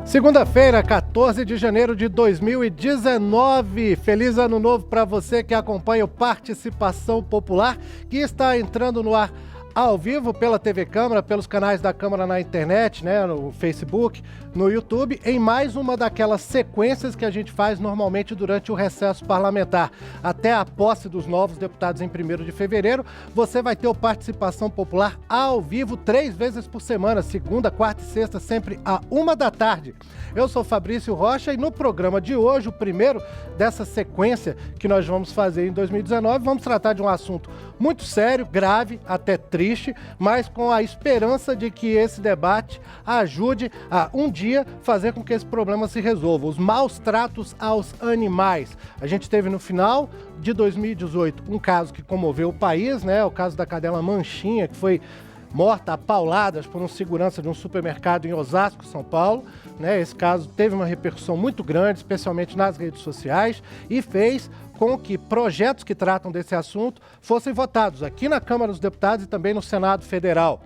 Segunda-feira, 14 de janeiro de 2019. Feliz ano novo para você que acompanha o Participação Popular, que está entrando no ar ao vivo pela TV Câmara, pelos canais da Câmara na internet, né, no Facebook, no YouTube, em mais uma daquelas sequências que a gente faz normalmente durante o recesso parlamentar. Até a posse dos novos deputados em 1º de fevereiro, você vai ter o Participação Popular ao vivo 3 vezes por semana, segunda, quarta e sexta, sempre à 13h. Eu sou Fabrício Rocha e no programa de hoje, o primeiro dessa sequência que nós vamos fazer em 2019, vamos tratar de um assunto muito sério, grave, até triste, mas com a esperança de que esse debate ajude a um dia fazer com que esse problema se resolva. Os maus tratos aos animais. A gente teve no final de 2018 um caso que comoveu o país, né? O caso da cadela Manchinha, que foi morta a pauladas por um segurança de um supermercado em Osasco, São Paulo, né? Esse caso teve uma repercussão muito grande, especialmente nas redes sociais, e fez com que projetos que tratam desse assunto fossem votados aqui na Câmara dos Deputados e também no Senado Federal.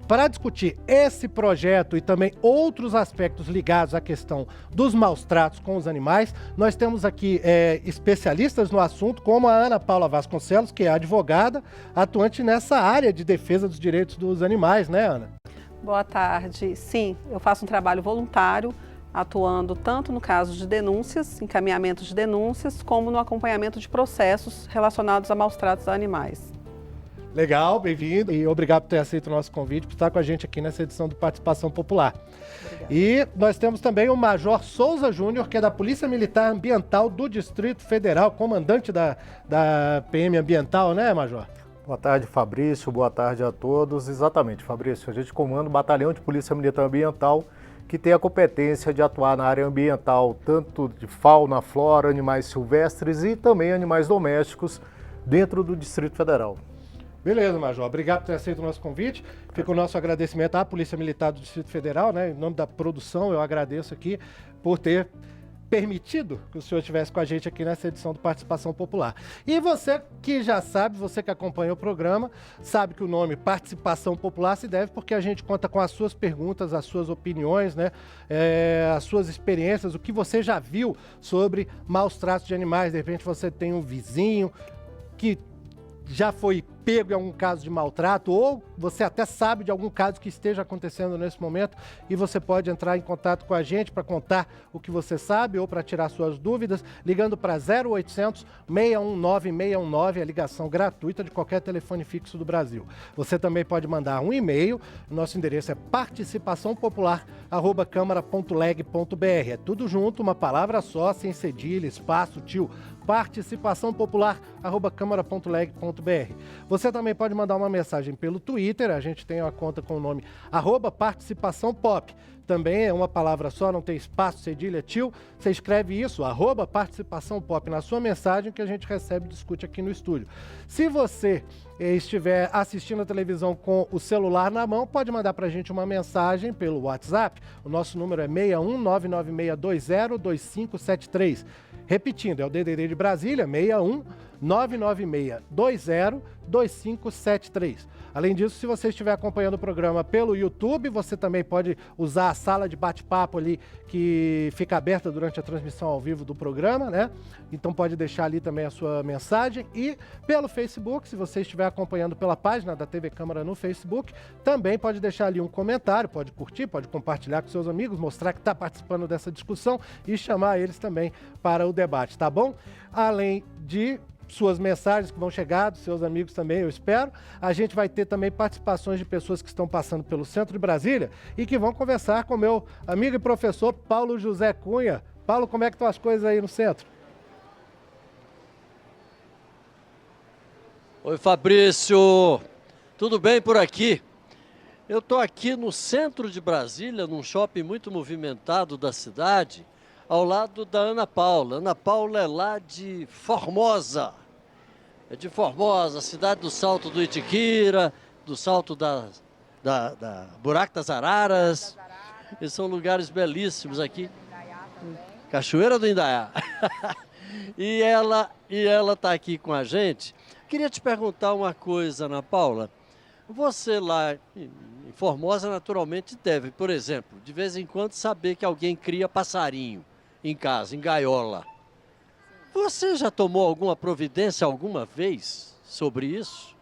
Para discutir esse projeto e também outros aspectos ligados à questão dos maus tratos com os animais, nós temos aqui especialistas no assunto, como a Ana Paula Vasconcelos, que é advogada, atuante nessa área de defesa dos direitos dos animais, né, Ana? Boa tarde. Sim, eu faço um trabalho voluntário, atuando tanto no caso de denúncias, encaminhamento de denúncias, como no acompanhamento de processos relacionados a maus tratos a animais. Legal, bem-vindo e obrigado por ter aceito o nosso convite, por estar com a gente aqui nessa edição do Participação Popular. Obrigada. E nós temos também o Major Souza Júnior, que é da Polícia Militar Ambiental do Distrito Federal, comandante da PM Ambiental, né, Major? Boa tarde, Fabrício, boa tarde a todos. Exatamente, Fabrício, a gente comanda o Batalhão de Polícia Militar Ambiental, que tem a competência de atuar na área ambiental, tanto de fauna, flora, animais silvestres e também animais domésticos dentro do Distrito Federal. Beleza, Major. Obrigado por ter aceito o nosso convite. Fica o nosso agradecimento à Polícia Militar do Distrito Federal, né? Em nome da produção, eu agradeço aqui por ter permitido que o senhor estivesse com a gente aqui nessa edição do Participação Popular. E você que já sabe, você que acompanha o programa, sabe que o nome Participação Popular se deve porque a gente conta com as suas perguntas, as suas opiniões, né? As suas experiências, o que você já viu sobre maus tratos de animais. De repente você tem um vizinho que já foi pego em algum caso de maltrato, ou você até sabe de algum caso que esteja acontecendo nesse momento e você pode entrar em contato com a gente para contar o que você sabe ou para tirar suas dúvidas, ligando para 0800 619 619, a ligação gratuita de qualquer telefone fixo do Brasil. Você também pode mandar um e-mail, nosso endereço é participaçãopopular@câmara.leg.br. É tudo junto, uma palavra só, sem cedilha, espaço, tio. participaçãopopular@câmara.leg.br. Você também pode mandar uma mensagem pelo Twitter, a gente tem uma conta com o nome @participaçãopop. Também é uma palavra só, não tem espaço, cedilha, tio. Você escreve isso, @participaçãopop na sua mensagem que a gente recebe e discute aqui no estúdio. Se você estiver assistindo a televisão com o celular na mão, pode mandar pra gente uma mensagem pelo WhatsApp. O nosso número é 61 99620 2573. Repetindo, é o DDD de Brasília, 61 99620 2573. Além disso, se você estiver acompanhando o programa pelo YouTube, você também pode usar a sala de bate-papo ali que fica aberta durante a transmissão ao vivo do programa, né? Então pode deixar ali também a sua mensagem. E pelo Facebook, se você estiver acompanhando pela página da TV Câmara no Facebook, também pode deixar ali um comentário, pode curtir, pode compartilhar com seus amigos, mostrar que está participando dessa discussão e chamar eles também para o debate, tá bom? Além de suas mensagens que vão chegar, dos seus amigos também, eu espero. A gente vai ter também participações de pessoas que estão passando pelo centro de Brasília e que vão conversar com meu amigo e professor Paulo José Cunha. Paulo, como é que estão as coisas aí no centro? Oi, Fabrício. Tudo bem por aqui? Eu estou aqui no centro de Brasília, num shopping muito movimentado da cidade, ao lado da Ana Paula. Ana Paula é lá de Formosa. É de Formosa, cidade do Salto do Itiquira, do Salto da Buraco das Araras. E são lugares belíssimos aqui. Cachoeira do Indaiá. E ela está aqui com a gente. Queria te perguntar uma coisa, Ana Paula. Você lá em Formosa naturalmente deve, por exemplo, de vez em quando saber que alguém cria passarinho em casa, em gaiola. Você já tomou alguma providência alguma vez sobre isso?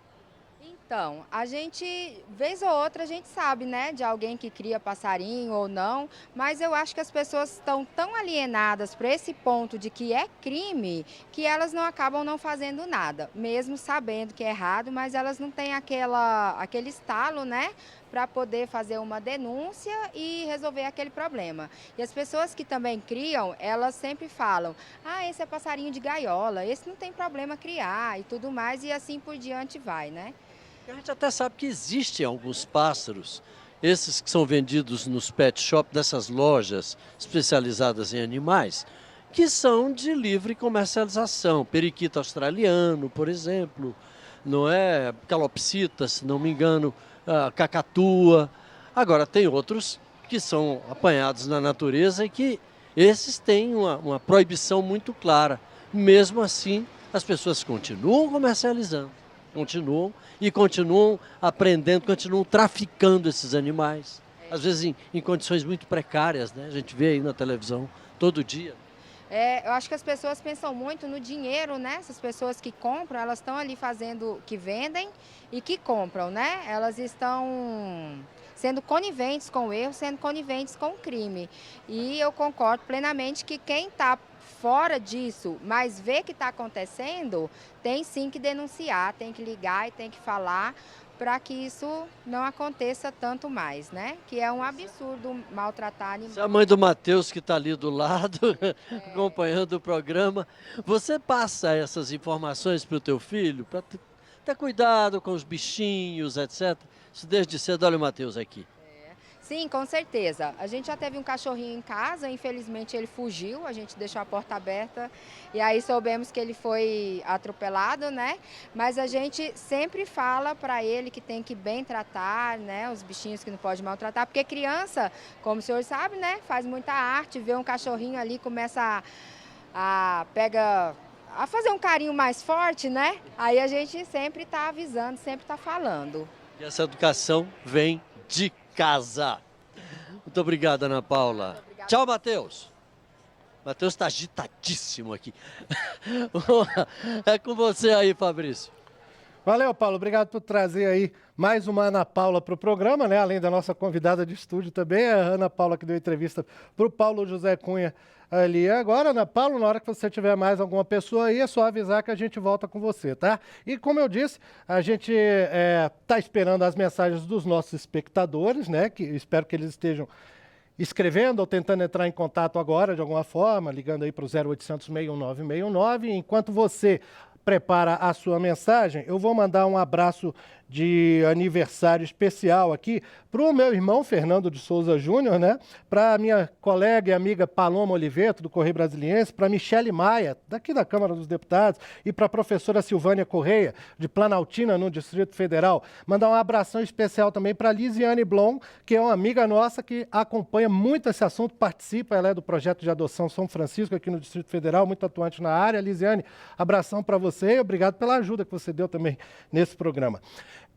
Então, a gente, vez ou outra, a gente sabe, né, de alguém que cria passarinho ou não, mas eu acho que as pessoas estão tão alienadas para esse ponto de que é crime, que elas não acabam não fazendo nada, mesmo sabendo que é errado, mas elas não têm aquele estalo, né, para poder fazer uma denúncia e resolver aquele problema. E as pessoas que também criam, elas sempre falam, esse é passarinho de gaiola, esse não tem problema criar e tudo mais, e assim por diante vai, né? A gente até sabe que existem alguns pássaros, esses que são vendidos nos pet shop, dessas lojas especializadas em animais, que são de livre comercialização. Periquito australiano, por exemplo, não é? Calopsita, se não me engano, cacatua. Agora, tem outros que são apanhados na natureza e que esses têm uma proibição muito clara. Mesmo assim, as pessoas continuam comercializando. Continuam aprendendo, continuam traficando esses animais. Às vezes em condições muito precárias, né? A gente vê aí na televisão todo dia. Eu acho que as pessoas pensam muito no dinheiro, né? Essas pessoas que compram, elas estão ali fazendo, que vendem e que compram, né? Elas estão sendo coniventes com o erro, sendo coniventes com o crime. E eu concordo plenamente que quem está fora disso, mas vê que está acontecendo, tem sim que denunciar, tem que ligar e tem que falar para que isso não aconteça tanto mais, né? Que é um absurdo maltratar animais. Você é a mãe do Matheus que está ali do lado, acompanhando o programa. Você passa essas informações para o teu filho, para ter cuidado com os bichinhos, etc. Isso desde cedo. Olha o Matheus aqui. Sim, com certeza. A gente já teve um cachorrinho em casa, infelizmente ele fugiu, a gente deixou a porta aberta e aí soubemos que ele foi atropelado, né? Mas a gente sempre fala para ele que tem que bem tratar, né? Os bichinhos que não pode maltratar, porque criança, como o senhor sabe, né? Faz muita arte, vê um cachorrinho ali, começa a fazer um carinho mais forte, né? Aí a gente sempre está avisando, sempre está falando. E essa educação vem de casa. Muito obrigado, Ana Paula. Obrigada. Tchau, Matheus. Matheus está agitadíssimo aqui. É com você aí, Fabrício. Valeu, Paulo. Obrigado por trazer aí mais uma Ana Paula para o programa, né? Além da nossa convidada de estúdio também, a Ana Paula que deu entrevista para o Paulo José Cunha ali agora. Ana Paula, na hora que você tiver mais alguma pessoa aí, é só avisar que a gente volta com você, tá? E como eu disse, a gente tá esperando as mensagens dos nossos espectadores, né? Que espero que eles estejam escrevendo ou tentando entrar em contato agora de alguma forma, ligando aí para o 0800 619 619. Enquanto você prepara a sua mensagem, eu vou mandar um abraço de aniversário especial aqui para o meu irmão Fernando de Souza Júnior, né? Para a minha colega e amiga Paloma Oliveto, do Correio Brasiliense, para Michele Maia, daqui da Câmara dos Deputados, e para a professora Silvânia Correia, de Planaltina, no Distrito Federal. Mandar um abração especial também para Lisiane Blom, que é uma amiga nossa que acompanha muito esse assunto, participa, ela é do projeto de adoção São Francisco aqui no Distrito Federal, muito atuante na área. Lisiane, abração para você e obrigado pela ajuda que você deu também nesse programa.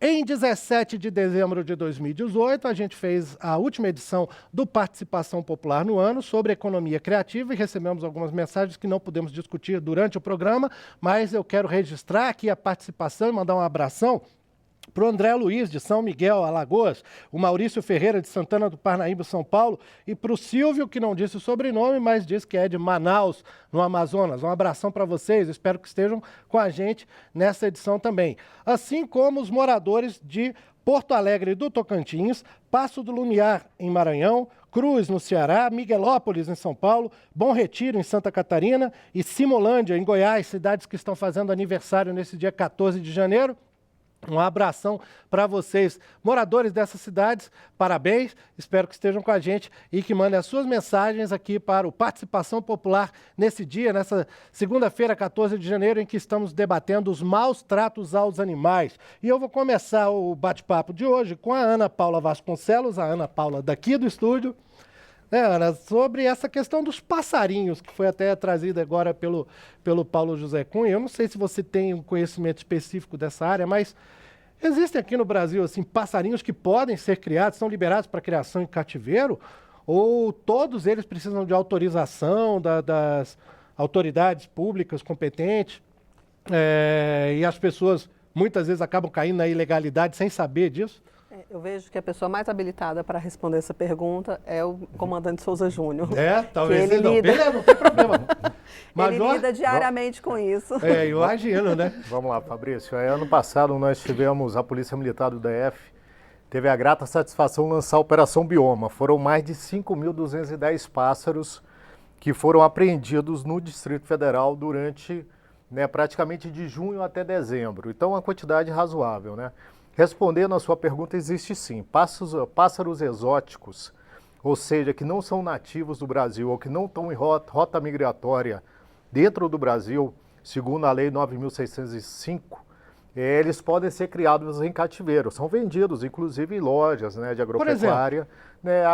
Em 17 de dezembro de 2018, a gente fez a última edição do Participação Popular no Ano sobre economia criativa e recebemos algumas mensagens que não pudemos discutir durante o programa, mas eu quero registrar aqui a participação e mandar um abração para o André Luiz, de São Miguel, Alagoas, o Maurício Ferreira, de Santana do Parnaíba, São Paulo, e para o Silvio, que não disse o sobrenome, mas disse que é de Manaus, no Amazonas. Um abração para vocês, espero que estejam com a gente nessa edição também. Assim como os moradores de Porto Alegre do Tocantins, Passo do Lumiar, em Maranhão, Cruz, no Ceará, Miguelópolis, em São Paulo, Bom Retiro, em Santa Catarina, e Simolândia, em Goiás, cidades que estão fazendo aniversário nesse dia 14 de janeiro. Um abração para vocês, moradores dessas cidades, parabéns, espero que estejam com a gente e que mandem as suas mensagens aqui para o Participação Popular nesse dia, nessa segunda-feira, 14 de janeiro, em que estamos debatendo os maus tratos aos animais. E eu vou começar o bate-papo de hoje com a Ana Paula Vasconcelos, a Ana Paula daqui do estúdio. Ana, sobre essa questão dos passarinhos, que foi até trazida agora pelo Paulo José Cunha. Eu não sei se você tem um conhecimento específico dessa área, mas Existem aqui no Brasil, assim, passarinhos que podem ser criados, são liberados para criação em cativeiro, ou todos eles precisam de autorização das autoridades públicas competentes, e as pessoas muitas vezes acabam caindo na ilegalidade sem saber disso? Eu vejo que a pessoa mais habilitada para responder essa pergunta é o comandante Souza Júnior. Talvez ele lida... Beleza, não tem problema. Ele lida diariamente com isso. Imagino, né? Vamos lá, Fabrício. Ano passado nós tivemos a Polícia Militar do DF, teve a grata satisfação de lançar a Operação Bioma. Foram mais de 5.210 pássaros que foram apreendidos no Distrito Federal durante praticamente de junho até dezembro. Então, uma quantidade razoável, né? Respondendo a sua pergunta, existe sim. Pássaros exóticos, ou seja, que não são nativos do Brasil ou que não estão em rota migratória dentro do Brasil, segundo a Lei 9.605, eles podem ser criados em cativeiro. São vendidos, inclusive, em lojas de agropecuária.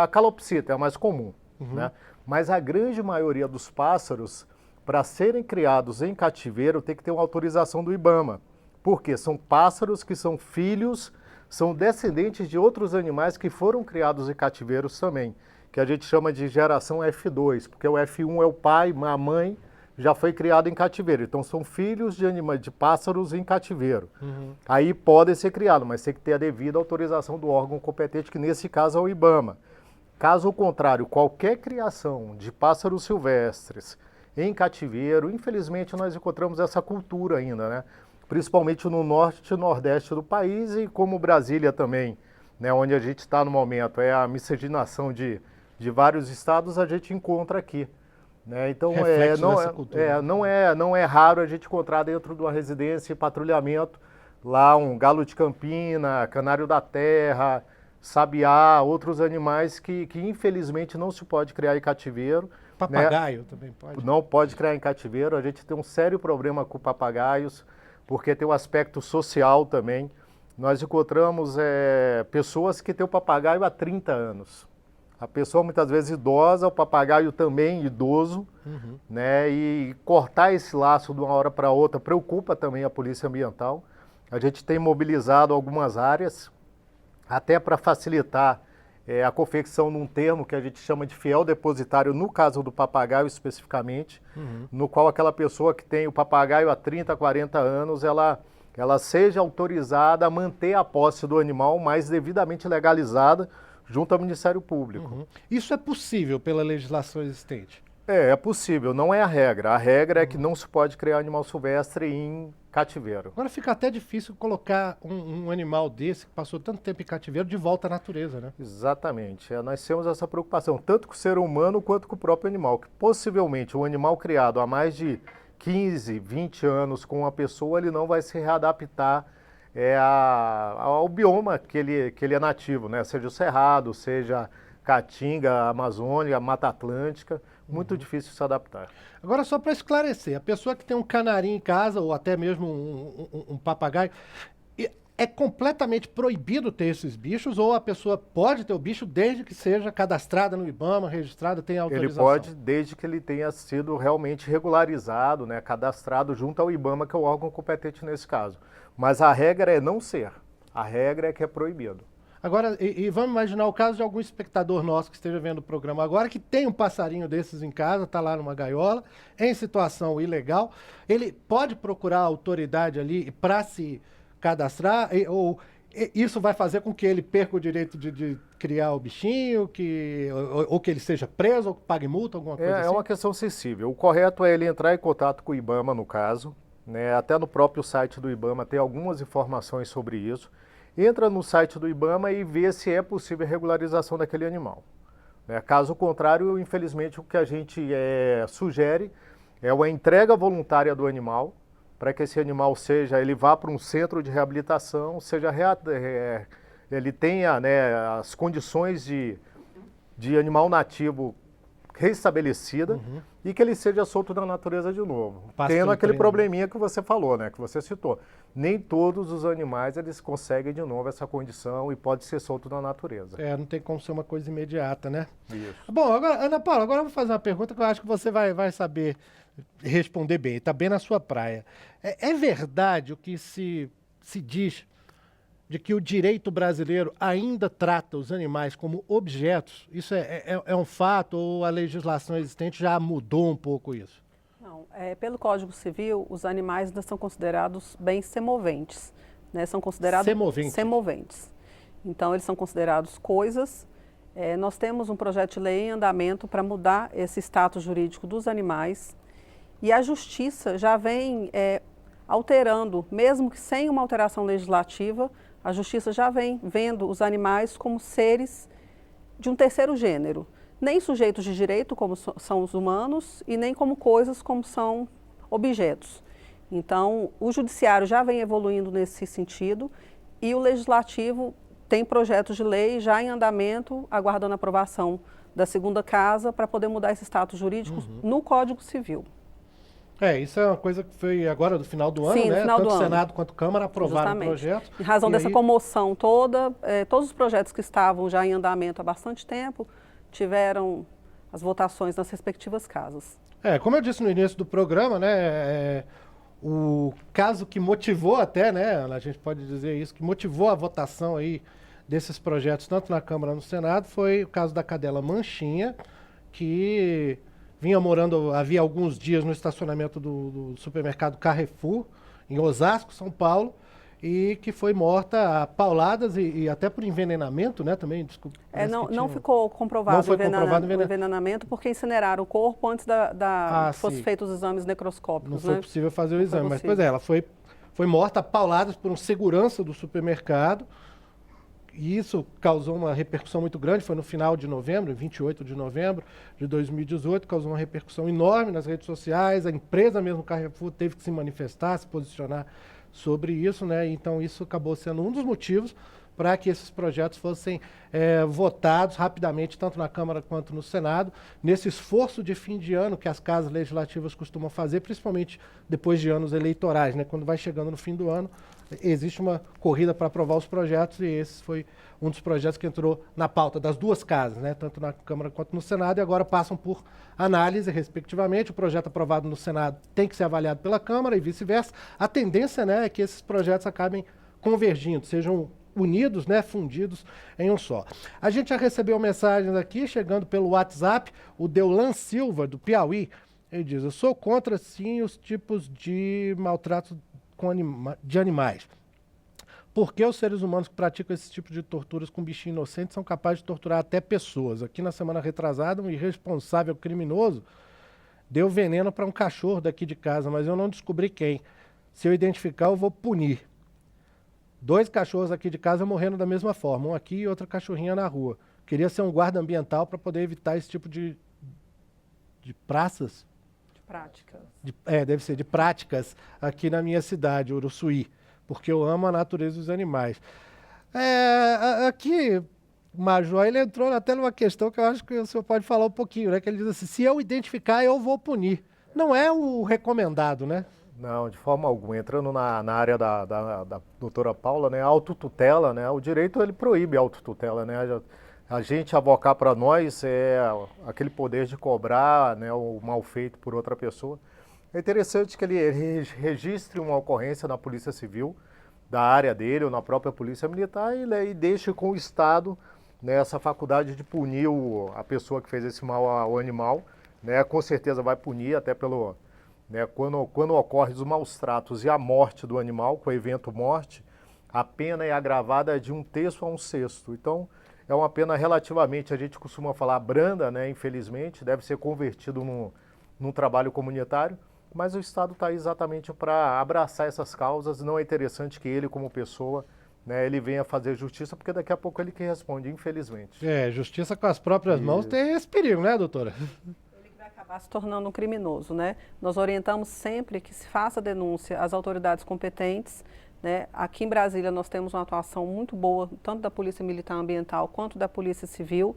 A calopsita é a mais comum. Né? Mas a grande maioria dos pássaros, para serem criados em cativeiro, tem que ter uma autorização do IBAMA. Porque são pássaros que são filhos, são descendentes de outros animais que foram criados em cativeiros também, que a gente chama de geração F2, porque o F1 é o pai, a mãe já foi criado em cativeiro. Então são filhos de pássaros em cativeiro. Aí podem ser criados, mas tem que ter a devida autorização do órgão competente, que nesse caso é o IBAMA. Caso contrário, qualquer criação de pássaros silvestres em cativeiro, infelizmente nós encontramos essa cultura ainda, né? Principalmente no norte e nordeste do país, e como Brasília também, onde a gente está no momento, é a miscigenação de vários estados, a gente encontra aqui. Então, não é raro a gente encontrar dentro de uma residência e patrulhamento lá um galo de campina, canário da terra, sabiá, outros animais que infelizmente não se pode criar em cativeiro. Papagaio também pode? Não pode criar em cativeiro, a gente tem um sério problema com papagaios, porque tem um aspecto social também. Nós encontramos pessoas que têm o papagaio há 30 anos. A pessoa muitas vezes idosa, o papagaio também idoso, e cortar esse laço de uma hora para outra preocupa também a Polícia Ambiental. A gente tem mobilizado algumas áreas, até para facilitar a confecção num termo que a gente chama de fiel depositário, no caso do papagaio especificamente, no qual aquela pessoa que tem o papagaio há 30, 40 anos, ela seja autorizada a manter a posse do animal, mas devidamente legalizada junto ao Ministério Público. Isso é possível pela legislação existente? É possível, não é a regra. A regra é que não se pode criar animal silvestre em cativeiro. Agora fica até difícil colocar um animal desse, que passou tanto tempo em cativeiro, de volta à natureza, né? Exatamente. Nós temos essa preocupação, tanto com o ser humano quanto com o próprio animal, que possivelmente um animal criado há mais de 15, 20 anos com uma pessoa, ele não vai se readaptar ao bioma que ele é nativo, né? Seja o Cerrado, seja Caatinga, Amazônia, Mata Atlântica, muito difícil se adaptar. Agora, só para esclarecer, a pessoa que tem um canarinho em casa, ou até mesmo um papagaio, é completamente proibido ter esses bichos, ou a pessoa pode ter o bicho desde que seja cadastrada no IBAMA, registrada, tenha autorização? Ele pode, desde que ele tenha sido realmente regularizado, cadastrado junto ao IBAMA, que é o órgão competente nesse caso. Mas a regra é não ser, a regra é que é proibido. Agora, e vamos imaginar o caso de algum espectador nosso que esteja vendo o programa agora, que tem um passarinho desses em casa, está lá numa gaiola, em situação ilegal, ele pode procurar a autoridade ali para se cadastrar, ou isso vai fazer com que ele perca o direito de criar o bichinho, ou que ele seja preso, ou que pague multa, alguma coisa assim? É uma questão sensível. O correto é ele entrar em contato com o IBAMA, no caso, até no próprio site do IBAMA tem algumas informações sobre isso. Entra no site do IBAMA e vê se é possível a regularização daquele animal. Caso contrário, infelizmente, o que a gente sugere é uma entrega voluntária do animal, para que esse animal ele vá para um centro de reabilitação, ele tenha as condições de animal nativo restabelecida e que ele seja solto na natureza de novo. Tendo aquele probleminha que você falou, que você citou. Nem todos os animais eles conseguem de novo essa condição e pode ser solto na natureza. Não tem como ser uma coisa imediata, né? Isso. Bom, agora, Ana Paula, agora eu vou fazer uma pergunta que eu acho que você vai saber responder bem, está bem na sua praia. É verdade o que se diz de que o direito brasileiro ainda trata os animais como objetos? Isso é um fato ou a legislação existente já mudou um pouco isso? Não, pelo Código Civil, os animais ainda são considerados bens semoventes, né? São considerados semoventes. Então, eles são considerados coisas. Nós temos um projeto de lei em andamento para mudar esse status jurídico dos animais e a Justiça já vem alterando, mesmo que sem uma alteração legislativa, a Justiça já vem vendo os animais como seres de um terceiro gênero, nem sujeitos de direito, como são os humanos, e nem como coisas, como são objetos. Então, o Judiciário já vem evoluindo nesse sentido e o Legislativo tem projetos de lei já em andamento, aguardando a aprovação da segunda casa para poder mudar esse status jurídico no Código Civil. Isso é uma coisa que foi agora do final do ano, Sim, né? no final Tanto do o ano. Senado quanto a Câmara aprovaram o Justamente. projeto. Em razão E dessa aí- comoção toda, todos os projetos que estavam já em andamento há bastante tempo tiveram as votações nas respectivas casas. Como eu disse no início do programa, né? O caso que motivou até, né? A gente pode dizer isso, que motivou a votação aí desses projetos, tanto na Câmara como no Senado, foi o caso da cadela Manchinha, que vinha morando, havia alguns dias no estacionamento do supermercado Carrefour, em Osasco, São Paulo, e que foi morta a pauladas e até por envenenamento, né, também, desculpa. Não ficou comprovado Não foi o comprovado envenenamento porque incineraram o corpo antes que fossem sim. feitos os exames necroscópicos. Não foi né? possível fazer o Não foi exame, mas possível. pois ela foi morta a pauladas por um segurança do supermercado, e isso causou uma repercussão muito grande, foi no final de novembro, 28 de novembro de 2018, causou uma repercussão enorme nas redes sociais, a empresa mesmo, Carrefour, teve que se manifestar, se posicionar sobre isso, né? Então isso acabou sendo um dos motivos para que esses projetos fossem votados rapidamente, tanto na Câmara quanto no Senado, nesse esforço de fim de ano que as casas legislativas costumam fazer, principalmente depois de anos eleitorais, né? Quando vai chegando no fim do ano, existe uma corrida para aprovar os projetos e esse foi um dos projetos que entrou na pauta das duas casas, né? Tanto na Câmara quanto no Senado, e agora passam por análise, respectivamente. O projeto aprovado no Senado tem que ser avaliado pela Câmara e vice-versa. A tendência, né, é que esses projetos acabem convergindo, sejam unidos, né, fundidos em um só. A gente já recebeu mensagens aqui, chegando pelo WhatsApp, o Deulan Silva, do Piauí, ele diz: eu sou contra, sim, os tipos de maltrato de animais. Porque os seres humanos que praticam esse tipo de torturas com bichinho inocente são capazes de torturar até pessoas. Aqui na semana retrasada, um irresponsável criminoso deu veneno para um cachorro daqui de casa, mas eu não descobri quem. Se eu identificar, eu vou punir. 2 cachorros aqui de casa morrendo da mesma forma, um aqui e outra cachorrinha na rua. Queria ser um guarda ambiental para poder evitar esse tipo de praças. Práticas. Deve ser de práticas aqui na minha cidade, Uruçuí, porque eu amo a natureza dos animais. Aqui, Major, ele entrou até numa questão que eu acho que o senhor pode falar um pouquinho, né? Que ele diz assim: se eu identificar, eu vou punir. Não é o recomendado, né? Não, de forma alguma. Entrando na área da doutora Paula, né, a autotutela, né, o direito ele proíbe a autotutela, né, a gente avocar para nós é aquele poder de cobrar, né, o mal feito por outra pessoa. É interessante que ele registre uma ocorrência na Polícia Civil, da área dele ou na própria Polícia Militar e deixe com o Estado, né, essa faculdade de punir a pessoa que fez esse mal ao animal, né, com certeza vai punir até pelo... Né, quando ocorrem os maus tratos e a morte do animal, com o evento morte, a pena é agravada de 1/3 a 1/6. Então, é uma pena relativamente, a gente costuma falar branda, né, infelizmente, deve ser convertido num trabalho comunitário, mas o Estado está aí exatamente para abraçar essas causas. Não é interessante que ele, como pessoa, né, ele venha fazer justiça, porque daqui a pouco ele que responde, infelizmente. Justiça com as próprias mãos tem esse perigo, né, doutora? Acabar se tornando um criminoso, né? Nós orientamos sempre que se faça denúncia às autoridades competentes, né? Aqui em Brasília nós temos uma atuação muito boa, tanto da Polícia Militar Ambiental quanto da Polícia Civil.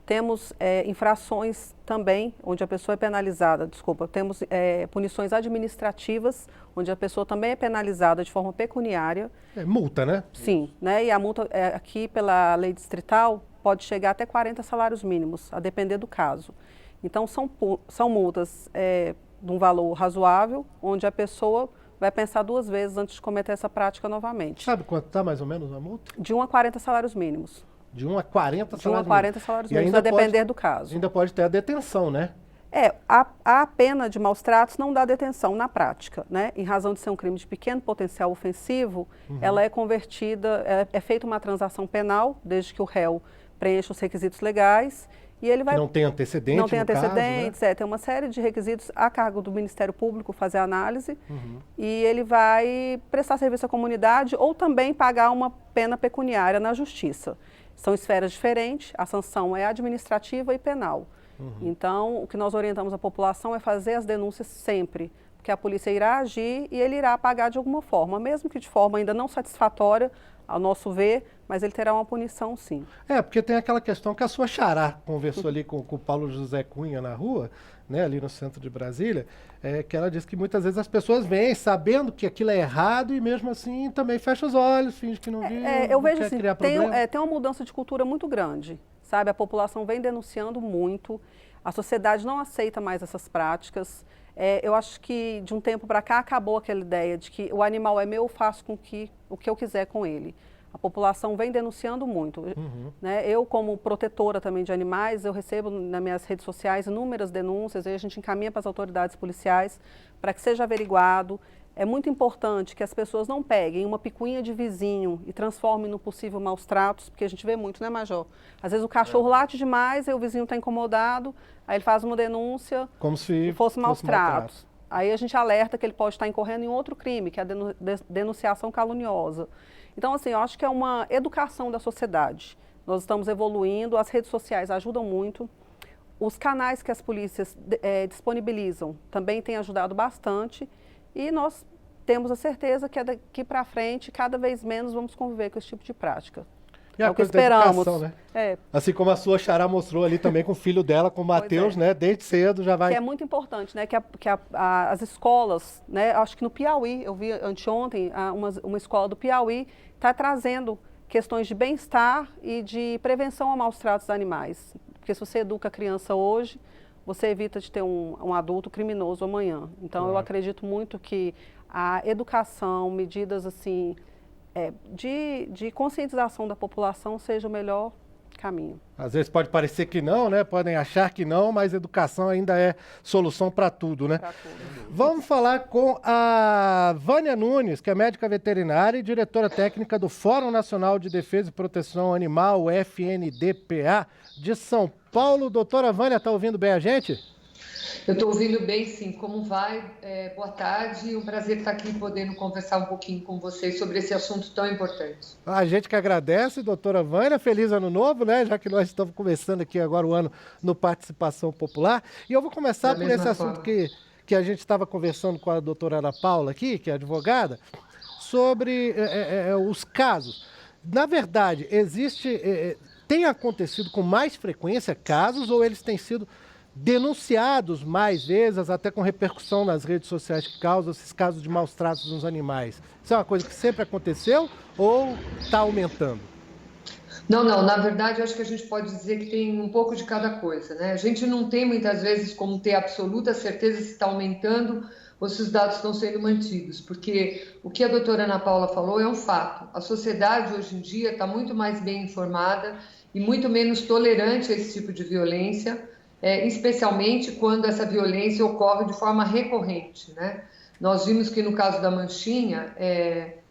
Temos infrações também, onde a pessoa é penalizada, temos punições administrativas, onde a pessoa também é penalizada de forma pecuniária. Multa, né? Sim, né? E a multa aqui pela lei distrital pode chegar até 40 salários mínimos, a depender do caso. Então, são multas de um valor razoável, onde a pessoa vai pensar 2 vezes antes de cometer essa prática novamente. Sabe quanto está mais ou menos a multa? De 1 a 40 salários mínimos. De 1 a 40 De 1 a 40 salários mínimos, a depender do caso. Ainda pode ter a detenção, né? A pena de maus tratos não dá detenção na prática, né? Em razão de ser um crime de pequeno potencial ofensivo, ela é convertida, é feita uma transação penal, desde que o réu preencha os requisitos legais, e ele vai... Que não tem antecedentes, não tem antecedentes, caso, né? Tem uma série de requisitos a cargo do Ministério Público fazer a análise, e ele vai prestar serviço à comunidade ou também pagar uma pena pecuniária na justiça. São esferas diferentes, a sanção é administrativa e penal. Então, o que nós orientamos a população é fazer as denúncias sempre, porque a polícia irá agir e ele irá pagar de alguma forma, mesmo que de forma ainda não satisfatória, ao nosso ver, mas ele terá uma punição sim. Porque tem aquela questão que a sua xará conversou ali com o Paulo José Cunha na rua, né, ali no centro de Brasília, que ela disse que muitas vezes as pessoas vêm sabendo que aquilo é errado e mesmo assim também fecha os olhos, finge que não viu, eu não vejo quer assim, criar problema. tem uma mudança de cultura muito grande, sabe? A população vem denunciando muito, a sociedade não aceita mais essas práticas. Eu acho que de um tempo para cá acabou aquela ideia de que o animal é meu, eu faço o que eu quiser com ele. A população vem denunciando muito. Né? Eu, como protetora também de animais, eu recebo nas minhas redes sociais inúmeras denúncias, e a gente encaminha para as autoridades policiais para que seja averiguado. É muito importante que as pessoas não peguem uma picuinha de vizinho e transformem no possível maus tratos, porque a gente vê muito, né, Major? Às vezes o cachorro late demais, aí o vizinho está incomodado, aí ele faz uma denúncia como se fosse maus tratos. Aí a gente alerta que ele pode estar incorrendo em outro crime, que é a denunciação caluniosa. Então, assim, eu acho que é uma educação da sociedade. Nós estamos evoluindo, as redes sociais ajudam muito. Os canais que as polícias disponibilizam também têm ajudado bastante. E nós temos a certeza que daqui para frente, cada vez menos vamos conviver com esse tipo de prática. E a o que coisa esperamos. da educação, né? Assim como a sua xará mostrou ali também com o filho dela, com o Matheus, né? Desde cedo já vai... Que é muito importante, né? Que as escolas, né? Acho que no Piauí, eu vi anteontem, uma escola do Piauí está trazendo questões de bem-estar e de prevenção a maus tratos dos animais. Porque se você educa a criança hoje, você evita de ter um adulto criminoso amanhã. Então, eu acredito muito que a educação, medidas assim, de conscientização da população seja o melhor caminho. Às vezes pode parecer que não, né? Podem achar que não, mas educação ainda é solução para tudo, né? Pra tudo. Vamos falar com a Vânia Nunes, que é médica veterinária e diretora técnica do Fórum Nacional de Defesa e Proteção Animal, FNDPA, de São Paulo. Doutora Vânia, está ouvindo bem a gente? Eu estou ouvindo bem, sim. Como vai? Boa tarde. Um prazer estar aqui podendo conversar um pouquinho com vocês sobre esse assunto tão importante. A gente que agradece, doutora Vânia. Feliz ano novo, né? Já que nós estamos começando aqui agora o ano no Participação Popular. E eu vou começar por esse assunto que a gente estava conversando com a doutora Ana Paula aqui, que é advogada, sobre os casos. Na verdade, tem acontecido com mais frequência casos ou eles têm sido denunciados mais vezes, até com repercussão nas redes sociais que causam esses casos de maus tratos nos animais? Isso é uma coisa que sempre aconteceu ou está aumentando? Não, na verdade eu acho que a gente pode dizer que tem um pouco de cada coisa, né? A gente não tem muitas vezes como ter absoluta certeza se está aumentando ou se os dados estão sendo mantidos, porque o que a doutora Ana Paula falou é um fato. A sociedade hoje em dia está muito mais bem informada e muito menos tolerante a esse tipo de violência, especialmente quando essa violência ocorre de forma recorrente, né? Nós vimos que no caso da Manchinha,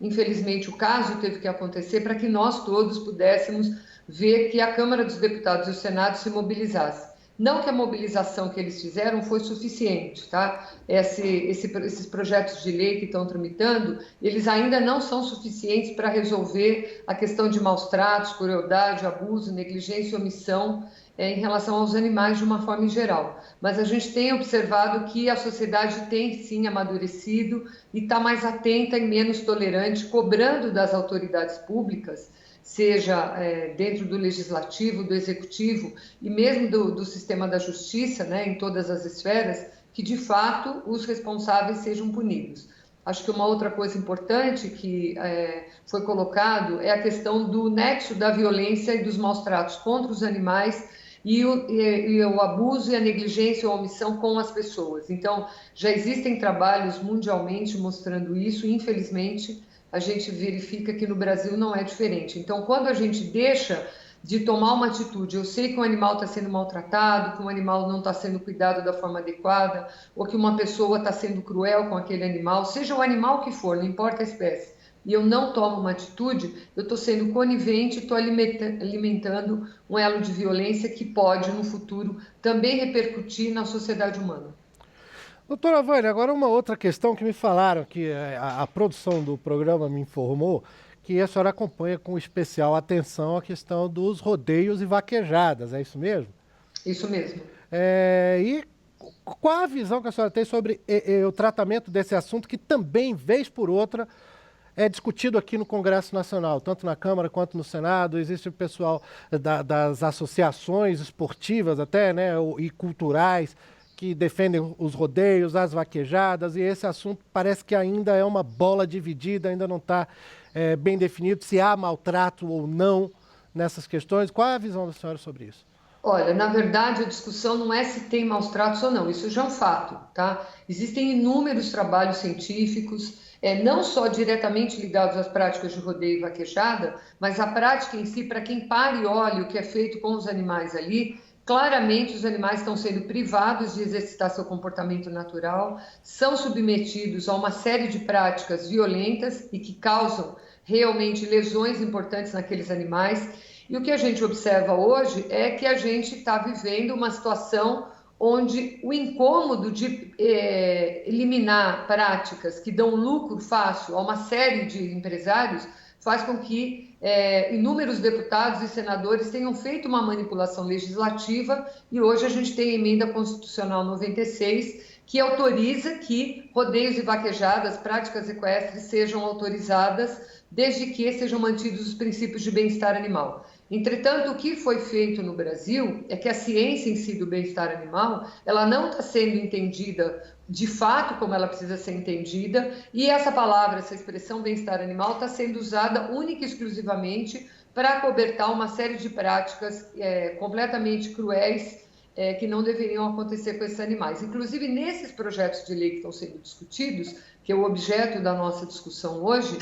infelizmente o caso teve que acontecer para que nós todos pudéssemos ver que a Câmara dos Deputados e o Senado se mobilizassem. Não que a mobilização que eles fizeram foi suficiente, tá? Esses projetos de lei que estão tramitando, eles ainda não são suficientes para resolver a questão de maus tratos, crueldade, abuso, negligência e omissão em relação aos animais de uma forma em geral. Mas a gente tem observado que a sociedade tem sim amadurecido e está mais atenta e menos tolerante, cobrando das autoridades públicas, seja dentro do legislativo, do executivo e mesmo do sistema da justiça, né, em todas as esferas, que de fato os responsáveis sejam punidos. Acho que uma outra coisa importante que foi colocado é a questão do nexo da violência e dos maus tratos contra os animais e o abuso e a negligência ou a omissão com as pessoas. Então, já existem trabalhos mundialmente mostrando isso, e infelizmente a gente verifica que no Brasil não é diferente. Então, quando a gente deixa de tomar uma atitude, eu sei que um animal está sendo maltratado, que um animal não está sendo cuidado da forma adequada, ou que uma pessoa está sendo cruel com aquele animal, seja o animal que for, não importa a espécie, e eu não tomo uma atitude, eu estou sendo conivente, estou alimentando um elo de violência que pode, no futuro, também repercutir na sociedade humana. Doutora Vânia, agora uma outra questão que me falaram, que a produção do programa me informou, que a senhora acompanha com especial atenção a questão dos rodeios e vaquejadas, é isso mesmo? Isso mesmo. E qual a visão que a senhora tem sobre o tratamento desse assunto, que também, vez por outra, é discutido aqui no Congresso Nacional, tanto na Câmara quanto no Senado? Existe o pessoal das associações esportivas até, né, e culturais, que defendem os rodeios, as vaquejadas, e esse assunto parece que ainda é uma bola dividida, ainda não está bem definido se há maltrato ou não nessas questões. Qual é a visão da senhora sobre isso? Olha, na verdade, a discussão não é se tem maus tratos ou não, isso já é um fato, tá? Existem inúmeros trabalhos científicos, não só diretamente ligados às práticas de rodeio e vaquejada, mas a prática em si, para quem para e olha o que é feito com os animais ali, claramente os animais estão sendo privados de exercitar seu comportamento natural, são submetidos a uma série de práticas violentas e que causam realmente lesões importantes naqueles animais. E o que a gente observa hoje é que a gente está vivendo uma situação onde o incômodo de eliminar práticas que dão lucro fácil a uma série de empresários faz com que inúmeros deputados e senadores tenham feito uma manipulação legislativa, e hoje a gente tem a Emenda Constitucional 96, que autoriza que rodeios e vaquejadas, práticas equestres, sejam autorizadas, desde que sejam mantidos os princípios de bem-estar animal. Entretanto, o que foi feito no Brasil é que a ciência em si do bem-estar animal, ela não está sendo entendida de fato como ela precisa ser entendida, e essa palavra, essa expressão bem-estar animal está sendo usada única e exclusivamente para acobertar uma série de práticas completamente cruéis que não deveriam acontecer com esses animais. Inclusive, nesses projetos de lei que estão sendo discutidos, que é o objeto da nossa discussão hoje,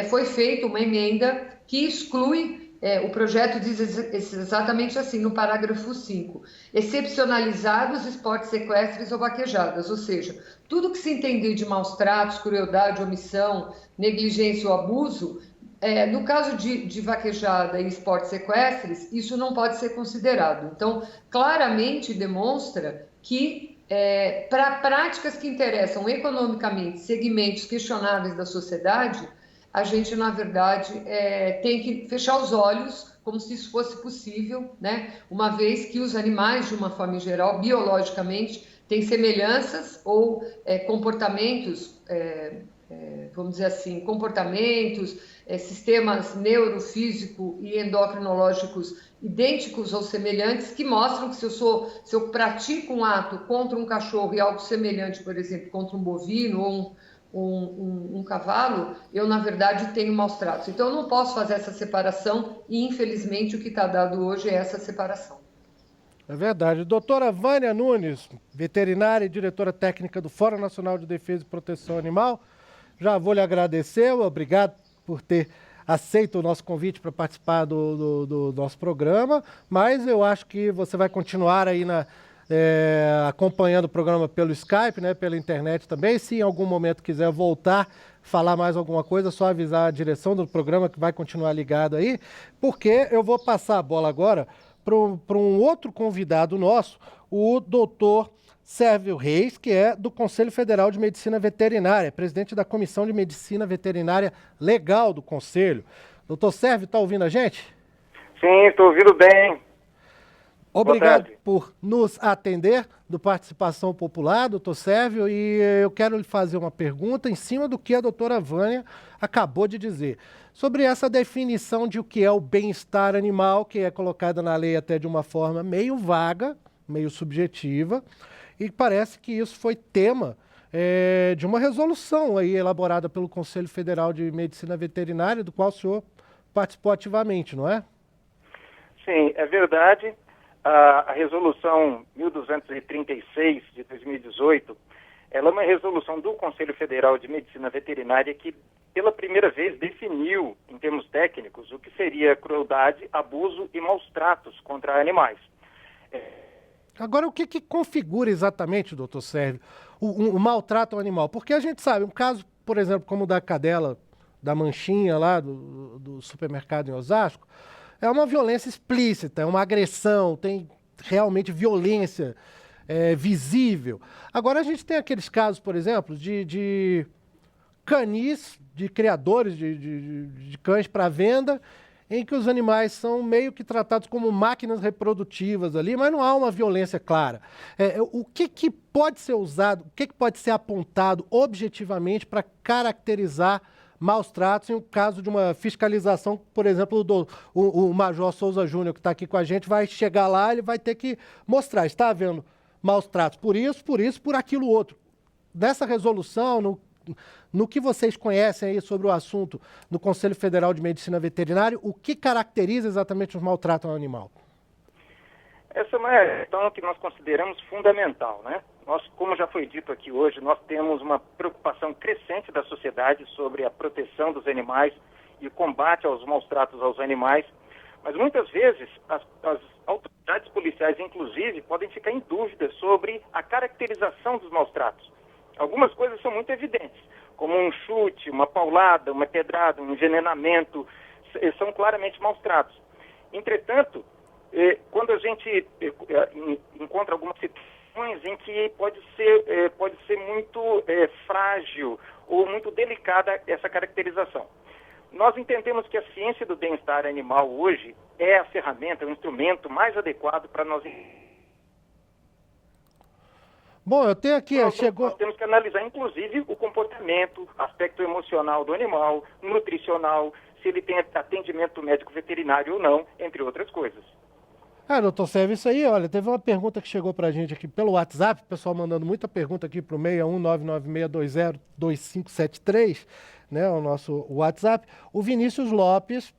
foi feita uma emenda que exclui. O projeto diz exatamente assim, no parágrafo 5, excepcionalizados esportes equestres ou vaquejadas, ou seja, tudo que se entender de maus tratos, crueldade, omissão, negligência ou abuso, no caso de vaquejada e esportes equestres, isso não pode ser considerado. Então, claramente demonstra que para práticas que interessam economicamente segmentos questionáveis da sociedade, a gente, na verdade, tem que fechar os olhos como se isso fosse possível, né? Uma vez que os animais, de uma forma geral, biologicamente, têm semelhanças ou comportamentos, vamos dizer assim, comportamentos, sistemas neurofísico e endocrinológicos idênticos ou semelhantes, que mostram que se eu pratico um ato contra um cachorro e algo semelhante, por exemplo, contra um bovino ou um cavalo, eu, na verdade, tenho maus tratos. Então, eu não posso fazer essa separação e, infelizmente, o que está dado hoje é essa separação. É verdade. Doutora Vânia Nunes, veterinária e diretora técnica do Fórum Nacional de Defesa e Proteção Animal, já vou lhe agradecer, obrigado por ter aceito o nosso convite para participar do nosso programa, mas eu acho que você vai continuar aí acompanhando o programa pelo Skype, né, pela internet também. Se em algum momento quiser voltar, falar mais alguma coisa, é só avisar a direção do programa que vai continuar ligado aí, porque eu vou passar a bola agora para um outro convidado nosso, o doutor Sérvio Reis, que é do Conselho Federal de Medicina Veterinária, presidente da Comissão de Medicina Veterinária Legal do Conselho. Doutor Sérvio, está ouvindo a gente? Sim, estou ouvindo bem. Obrigado por nos atender do Participação Popular, doutor Sérvio, e eu quero lhe fazer uma pergunta em cima do que a doutora Vânia acabou de dizer, sobre essa definição de o que é o bem-estar animal, que é colocada na lei até de uma forma meio vaga, meio subjetiva, e parece que isso foi tema de uma resolução aí elaborada pelo Conselho Federal de Medicina Veterinária, do qual o senhor participou ativamente, não é? Sim, é verdade. a resolução 1236 de 2018, ela é uma resolução do Conselho Federal de Medicina Veterinária que, pela primeira vez, definiu, em termos técnicos, o que seria crueldade, abuso e maus tratos contra animais. Agora, o que configura exatamente, doutor Sérvio, o maltrato ao animal? Porque a gente sabe, um caso, por exemplo, como o da cadela, da manchinha lá do supermercado em Osasco, é uma violência explícita, é uma agressão, tem realmente violência visível. Agora, a gente tem aqueles casos, por exemplo, de canis, de criadores de cães para venda, em que os animais são meio que tratados como máquinas reprodutivas ali, mas não há uma violência clara. O que pode ser usado, o que pode ser apontado objetivamente para caracterizar maus tratos em um caso de uma fiscalização, por exemplo, o Major Souza Júnior, que está aqui com a gente, vai chegar lá, ele vai ter que mostrar, está havendo maus tratos por isso, por aquilo outro. Nessa resolução, no que vocês conhecem aí sobre o assunto no Conselho Federal de Medicina Veterinária, o que caracteriza exatamente os maltratos ao animal? Essa é uma questão que nós consideramos fundamental, né? Nós, como já foi dito aqui hoje, nós temos uma preocupação crescente da sociedade sobre a proteção dos animais e o combate aos maus tratos aos animais, mas muitas vezes as autoridades policiais, inclusive, podem ficar em dúvida sobre a caracterização dos maus tratos. Algumas coisas são muito evidentes, como um chute, uma paulada, uma pedrada, um envenenamento, são claramente maus tratos. Entretanto, quando a gente encontra algumas situações em que pode ser muito frágil ou muito delicada essa caracterização. Nós entendemos que a ciência do bem-estar animal hoje é a ferramenta, o instrumento mais adequado para nós. Bom, eu tenho aqui, nós temos que analisar, inclusive, o comportamento, aspecto emocional do animal, nutricional, se ele tem atendimento médico veterinário ou não, entre outras coisas. Doutor Sérvio, isso aí, olha, teve uma pergunta que chegou pra gente aqui pelo WhatsApp, o pessoal mandando muita pergunta aqui pro 61996202573, né, o nosso WhatsApp. O Vinícius Lopes,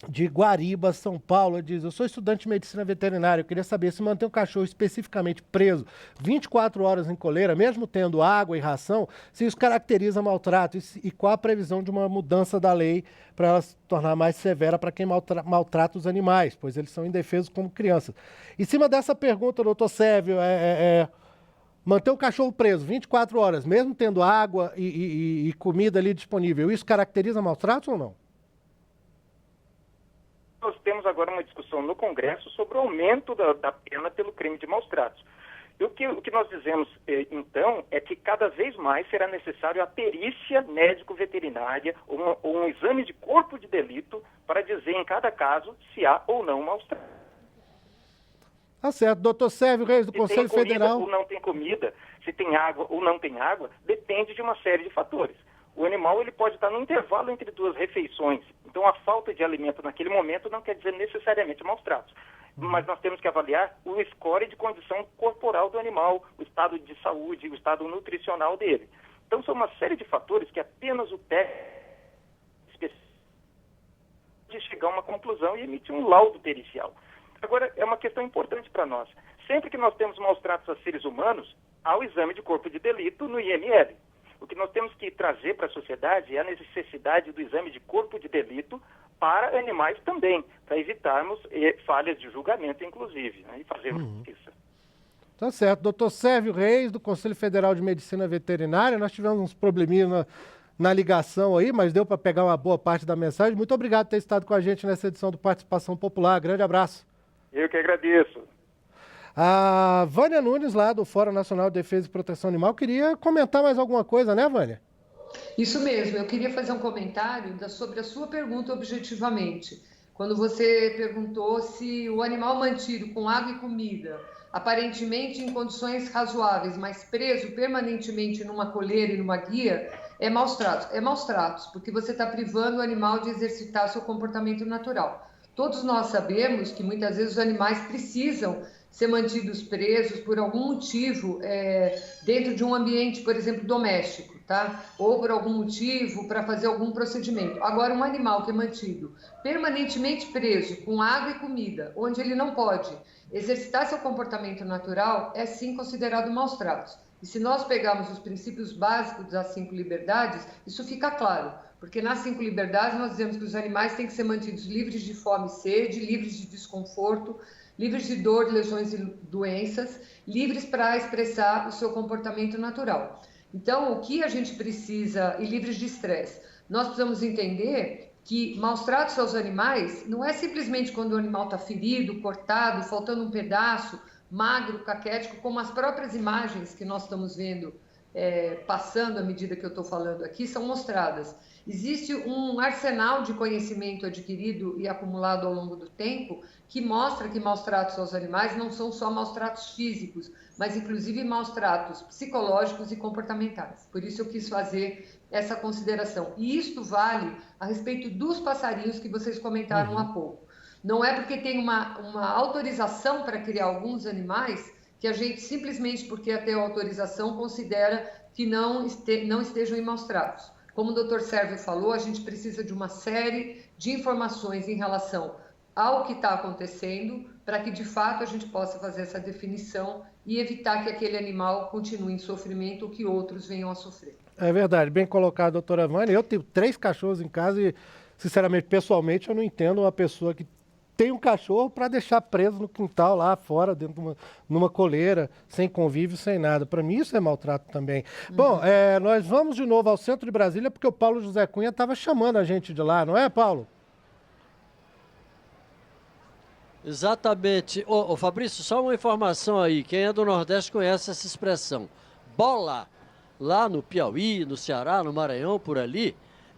de Guariba, São Paulo, diz: eu sou estudante de medicina veterinária, eu queria saber se manter um cachorro especificamente preso 24 horas em coleira, mesmo tendo água e ração, se isso caracteriza maltrato e qual a previsão de uma mudança da lei para ela se tornar mais severa para quem maltrata os animais, pois eles são indefesos como crianças. Em cima dessa pergunta, doutor Sérvio, manter o cachorro preso 24 horas, mesmo tendo água e comida ali disponível, isso caracteriza maltrato ou não? Nós temos agora uma discussão no Congresso sobre o aumento da pena pelo crime de maus tratos. E o que nós dizemos, então, é que cada vez mais será necessário a perícia médico-veterinária ou um exame de corpo de delito para dizer em cada caso se há ou não maus tratos. Tá certo. Doutor Sérvio Reis, do Conselho Federal. Se tem comida ou não tem comida, se tem água ou não tem água, depende de uma série de fatores. O animal ele pode estar no intervalo entre duas refeições. Então, a falta de alimento naquele momento não quer dizer necessariamente maus tratos. Mas nós temos que avaliar o score de condição corporal do animal, o estado de saúde, o estado nutricional dele. Então, são uma série de fatores que apenas o técnico de chegar a uma conclusão e emitir um laudo pericial. Agora, é uma questão importante para nós. Sempre que nós temos maus tratos a seres humanos, há o exame de corpo de delito no IML. O que nós temos que trazer para a sociedade é a necessidade do exame de corpo de delito para animais também, para evitarmos falhas de julgamento, inclusive, né, e fazermos justiça. Tá certo. Doutor Sérvio Reis, do Conselho Federal de Medicina Veterinária, nós tivemos uns probleminhas na ligação aí, mas deu para pegar uma boa parte da mensagem. Muito obrigado por ter estado com a gente nessa edição do Participação Popular. Grande abraço. Eu que agradeço. A Vânia Nunes, lá do Fórum Nacional de Defesa e Proteção Animal, queria comentar mais alguma coisa, né, Vânia? Isso mesmo, eu queria fazer um comentário sobre a sua pergunta objetivamente. Quando você perguntou se o animal mantido com água e comida, aparentemente em condições razoáveis, mas preso permanentemente numa coleira e numa guia, é maus tratos. É maus tratos, porque você está privando o animal de exercitar seu comportamento natural. Todos nós sabemos que muitas vezes os animais precisam ser mantidos presos por algum motivo dentro de um ambiente, por exemplo, doméstico. tá? Ou por algum motivo, para fazer algum procedimento. Agora, um animal que é mantido permanentemente preso com água e comida, onde ele não pode exercitar seu comportamento natural, é sim considerado maus tratos. E se nós pegarmos os princípios básicos das 5 liberdades, isso fica claro. Porque nas 5 liberdades nós dizemos que os animais têm que ser mantidos livres de fome e sede, livres de desconforto, livres de dor, lesões e doenças, livres para expressar o seu comportamento natural. Então, o que a gente precisa, e livres de estresse, nós precisamos entender que maus tratos aos animais não é simplesmente quando o animal está ferido, cortado, faltando um pedaço, magro, caquético, como as próprias imagens que nós estamos vendo passando à medida que eu estou falando aqui, são mostradas. Existe um arsenal de conhecimento adquirido e acumulado ao longo do tempo que mostra que maus tratos aos animais não são só maus tratos físicos, mas inclusive maus tratos psicológicos e comportamentais. Por isso eu quis fazer essa consideração. E isto vale a respeito dos passarinhos que vocês comentaram há pouco. Não é porque tem uma autorização para criar alguns animais que a gente simplesmente, porque até a autorização, considera que não estejam em maus tratos. Como o Dr. Sérvio falou, a gente precisa de uma série de informações em relação ao que está acontecendo, para que de fato a gente possa fazer essa definição e evitar que aquele animal continue em sofrimento ou que outros venham a sofrer. É verdade, bem colocado, doutora Vânia. Eu tenho 3 cachorros em casa e, sinceramente, pessoalmente, eu não entendo uma pessoa que tem um cachorro para deixar preso no quintal lá fora, dentro de numa coleira, sem convívio, sem nada. Para mim isso é maltrato também. Bom, nós vamos de novo ao centro de Brasília porque o Paulo José Cunha estava chamando a gente de lá, não é, Paulo? Exatamente. Ô, Fabrício, só uma informação aí. Quem é do Nordeste conhece essa expressão. Bola, lá no Piauí, no Ceará, no Maranhão, por ali,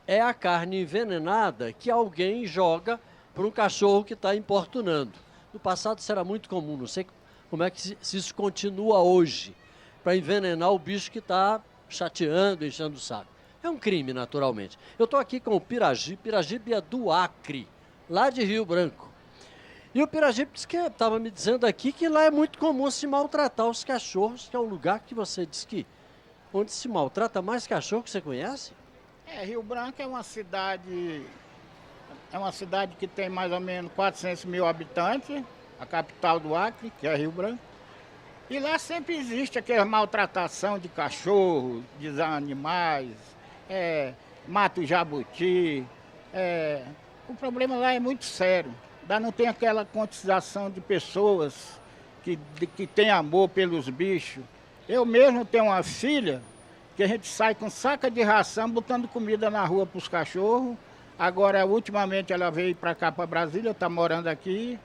é a carne envenenada que alguém joga para um cachorro que está importunando. No passado isso era muito comum, não sei como é que se isso continua hoje, para envenenar o bicho que está chateando, enchendo o saco. É um crime, naturalmente. Eu estou aqui com o Piragibe é do Acre, lá de Rio Branco. E o Piragibe estava me dizendo aqui que lá é muito comum se maltratar os cachorros, que é um lugar que você diz que onde se maltrata mais cachorro que você conhece? Rio Branco é uma cidade que tem mais ou menos 400 mil habitantes, a capital do Acre, que é Rio Branco. E lá sempre existe aquela maltratação de cachorro, de animais, mata o jabuti. O problema lá é muito sério. Lá não tem aquela quantização de pessoas que tem amor pelos bichos. Eu mesmo tenho uma filha que a gente sai com saca de ração, botando comida na rua para os cachorros. Agora, ultimamente, ela veio para cá, para Brasília, está morando aqui.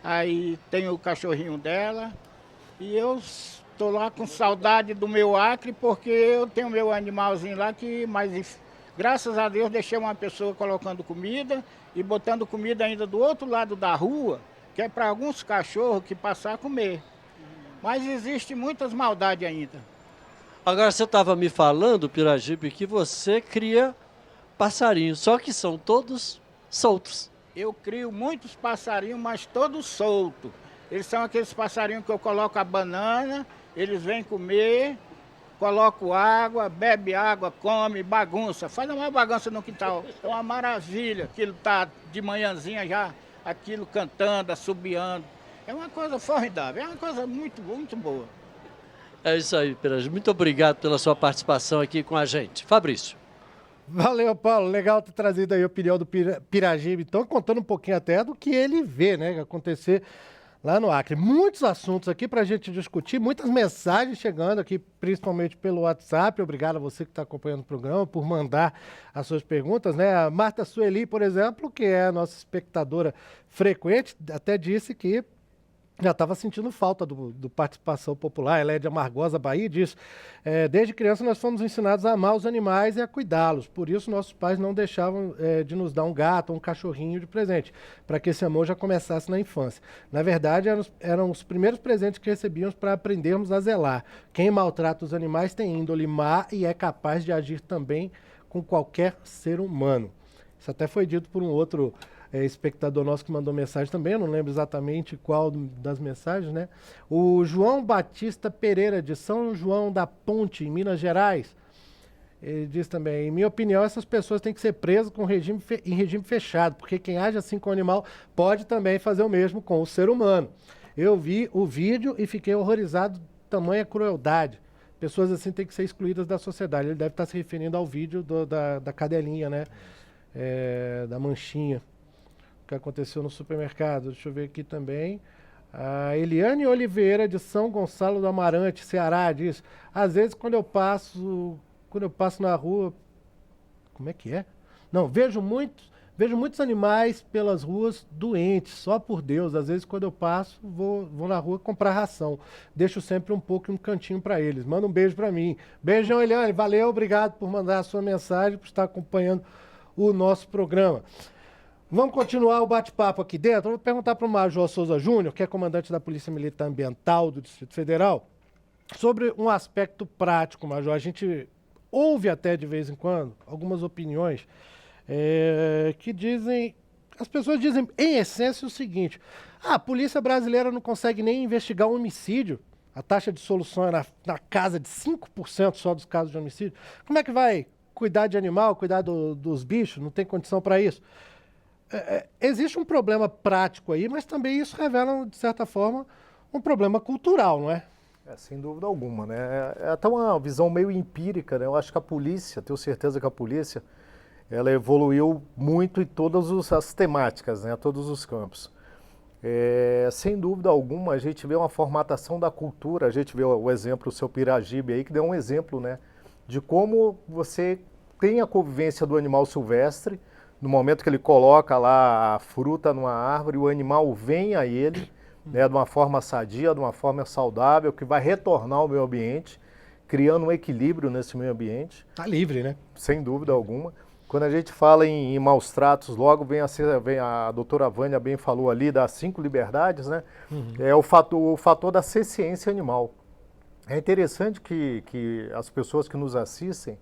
Aí tem o cachorrinho dela. E eu estou lá com saudade do meu Acre, porque eu tenho meu animalzinho lá, mas graças a Deus deixei uma pessoa colocando comida e botando comida ainda do outro lado da rua, que é para alguns cachorros que passar a comer. Mas existe muitas maldades ainda. Agora, você estava me falando, Piragibe, que você cria passarinhos, só que são todos soltos. Eu crio muitos passarinhos, mas todos soltos. Eles são aqueles passarinhos que eu coloco a banana, eles vêm comer, coloco água, bebe água, come, bagunça. Faz uma bagunça no quintal. É uma maravilha. Aquilo tá de manhãzinha já, aquilo cantando, assobiando. É uma coisa formidável, é uma coisa muito, muito boa. É isso aí, Piragibe. Muito obrigado pela sua participação aqui com a gente. Fabrício. Valeu, Paulo. Legal ter trazido aí a opinião do Piragibe. Então, contando um pouquinho até do que ele vê, né, acontecer lá no Acre. Muitos assuntos aqui para a gente discutir, muitas mensagens chegando aqui, principalmente pelo WhatsApp. Obrigado a você que está acompanhando o programa por mandar as suas perguntas, né? A Marta Sueli, por exemplo, que é a nossa espectadora frequente, até disse que já estava sentindo falta do participação popular. Ela é de Amargosa, Bahia, e diz: desde criança nós fomos ensinados a amar os animais e a cuidá-los. Por isso nossos pais não deixavam de nos dar um gato ou um cachorrinho de presente, para que esse amor já começasse na infância. Na verdade, eram os primeiros presentes que recebíamos para aprendermos a zelar. Quem maltrata os animais tem índole má e é capaz de agir também com qualquer ser humano. Isso até foi dito por um outro espectador nosso que mandou mensagem também, eu não lembro exatamente qual das mensagens, né? O João Batista Pereira, de São João da Ponte, em Minas Gerais. Ele diz também, em minha opinião, essas pessoas têm que ser presas em regime fechado, porque quem age assim com o animal pode também fazer o mesmo com o ser humano. Eu vi o vídeo e fiquei horrorizado de tamanha crueldade. Pessoas assim têm que ser excluídas da sociedade. Ele deve estar se referindo ao vídeo da cadelinha, né? Da manchinha, que aconteceu no supermercado. Deixa eu ver aqui também. A Eliane Oliveira, de São Gonçalo do Amarante, Ceará, diz: às vezes quando eu passo na rua, como é que é? Não, vejo muitos animais pelas ruas doentes, só por Deus. Às vezes quando eu passo, vou na rua comprar ração. Deixo sempre um pouco em um cantinho para eles. Manda um beijo para mim. Beijão, Eliane. Valeu, obrigado por mandar a sua mensagem, por estar acompanhando o nosso programa. Vamos continuar o bate-papo aqui dentro. Eu vou perguntar para o Major Souza Júnior, que é comandante da Polícia Militar Ambiental do Distrito Federal, sobre um aspecto prático, Major. A gente ouve até de vez em quando algumas opiniões que dizem, as pessoas dizem em essência o seguinte: a polícia brasileira não consegue nem investigar um homicídio, a taxa de solução é na casa de 5% só dos casos de homicídio. Como é que vai cuidar de animal, cuidar dos bichos? Não tem condição para isso. Existe um problema prático aí, mas também isso revela, de certa forma, um problema cultural, não é? Sem dúvida alguma, né? É até uma visão meio empírica, né? Eu acho que a polícia, tenho certeza que a polícia, ela evoluiu muito em todas as temáticas, né? Todos os campos. Sem dúvida alguma, a gente vê uma formatação da cultura, a gente vê o exemplo do seu Piragibe aí, que deu um exemplo, né? De como você tem a convivência do animal silvestre, no momento que ele coloca lá a fruta numa árvore, o animal vem a ele, né, de uma forma sadia, de uma forma saudável, que vai retornar ao meio ambiente, criando um equilíbrio nesse meio ambiente. Tá livre, né? Sem dúvida alguma. Quando a gente fala em maus tratos, logo vem a doutora Vânia bem falou ali das 5 liberdades, né? É o fator da consciência animal. É interessante que as pessoas que nos assistem,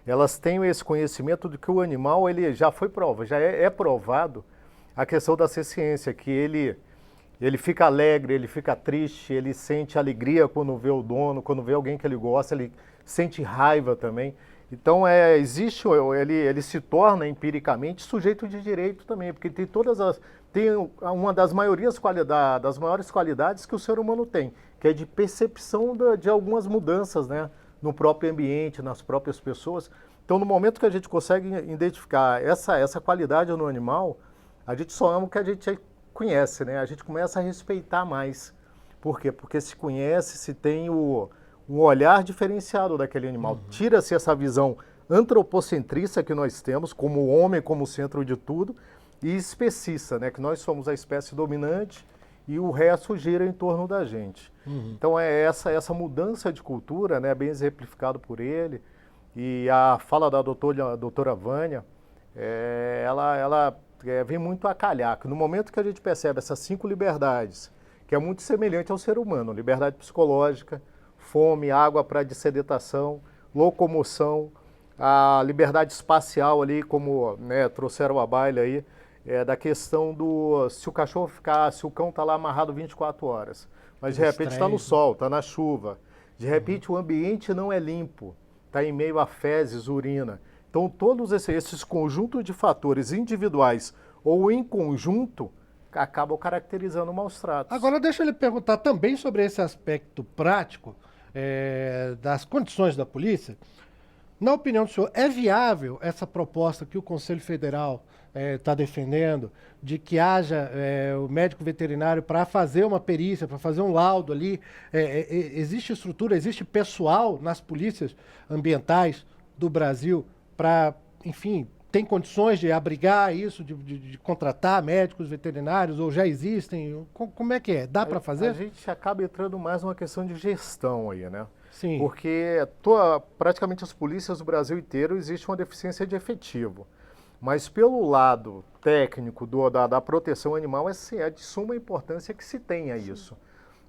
elas tenham esse conhecimento de que o animal ele já foi já é provado a questão da consciência, que ele fica alegre, ele fica triste, ele sente alegria quando vê o dono, quando vê alguém que ele gosta, ele sente raiva também. Então ele se torna empiricamente sujeito de direito também, porque tem uma das maiores qualidades que o ser humano tem, que é de percepção de algumas mudanças, né, no próprio ambiente, nas próprias pessoas. Então, no momento que a gente consegue identificar essa qualidade no animal, a gente só ama o que a gente conhece, né? A gente começa a respeitar mais. Por quê? Porque se conhece, se tem um olhar diferenciado daquele animal. Tira-se essa visão antropocentrista que nós temos, como o homem como centro de tudo, e especista, né? Que nós somos a espécie dominante e o resto gira em torno da gente. Então é essa mudança de cultura, né, bem exemplificado por ele, e a fala da doutora Vânia, ela vem muito a calhar, que no momento que a gente percebe essas 5 liberdades, que é muito semelhante ao ser humano, liberdade psicológica, fome, água para dessedentação, locomoção, a liberdade espacial ali, como, né, trouxeram a baila aí, da questão se o cachorro se o cão está lá amarrado 24 horas, mas de repente está no sol, está na chuva, de repente o ambiente não é limpo, está em meio a fezes, urina. Então todos esses conjuntos de fatores individuais ou em conjunto acabam caracterizando maus tratos. Agora deixa eu lhe perguntar também sobre esse aspecto prático das condições da polícia. Na opinião do senhor, é viável essa proposta que o Conselho Federal está defendendo, de que haja o médico veterinário para fazer uma perícia, para fazer um laudo ali? Existe estrutura, existe pessoal nas polícias ambientais do Brasil para, enfim, tem condições de abrigar isso, de contratar médicos veterinários, ou já existem? Como é que é? Dá para fazer? A gente acaba entrando mais numa questão de gestão aí, né? Sim. Porque praticamente as polícias do Brasil inteiro existe uma deficiência de efetivo. Mas pelo lado técnico da proteção animal, é de suma importância que se tenha isso.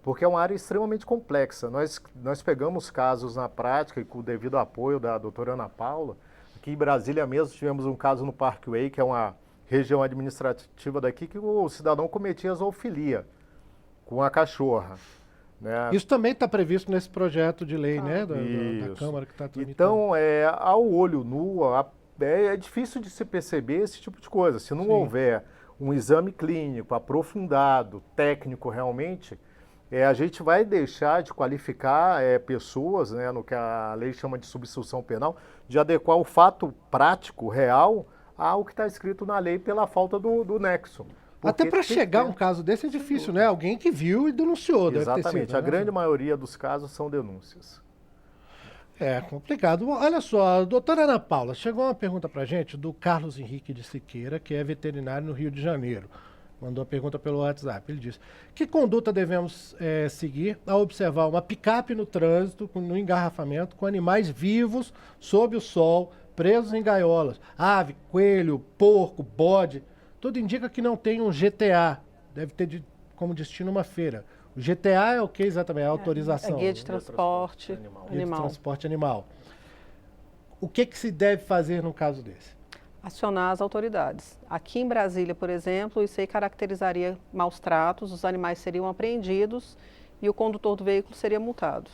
Porque é uma área extremamente complexa. Nós pegamos casos na prática, e com o devido apoio da doutora Ana Paula. Aqui em Brasília mesmo tivemos um caso no Parkway, que é uma região administrativa daqui, que o cidadão cometia zoofilia com a cachorra. né? Isso também está previsto nesse projeto de lei, Ah. né, da Isso. Câmara que está tramitando. Então, ao olho nu, é difícil de se perceber esse tipo de coisa. Se não Sim. houver um exame clínico aprofundado, técnico realmente, a gente vai deixar de qualificar pessoas, né, no que a lei chama de substituição penal, de adequar o fato prático, real, ao que está escrito na lei pela falta do nexo. Até Porque para tem que chegar a ter- um caso desse é difícil, né? Alguém que viu e denunciou, deve ter Exatamente, sido, a né? grande maioria dos casos são denúncias. É complicado. Bom, olha só, doutora Ana Paula, chegou uma pergunta para gente do Carlos Henrique de Siqueira, que é veterinário no Rio de Janeiro. Mandou a pergunta pelo WhatsApp. Ele diz: que conduta devemos seguir ao observar uma picape no trânsito, no engarrafamento, com animais vivos, sob o sol, presos em gaiolas? Ave, coelho, porco, bode. Tudo indica que não tem um GTA. Deve ter como destino uma feira. O GTA é o que exatamente? É a autorização. É guia de transporte Guia de animal. transporte animal. O que se deve fazer num caso desse? Acionar as autoridades. Aqui em Brasília, por exemplo, isso aí caracterizaria maus tratos, os animais seriam apreendidos e o condutor do veículo seria multado.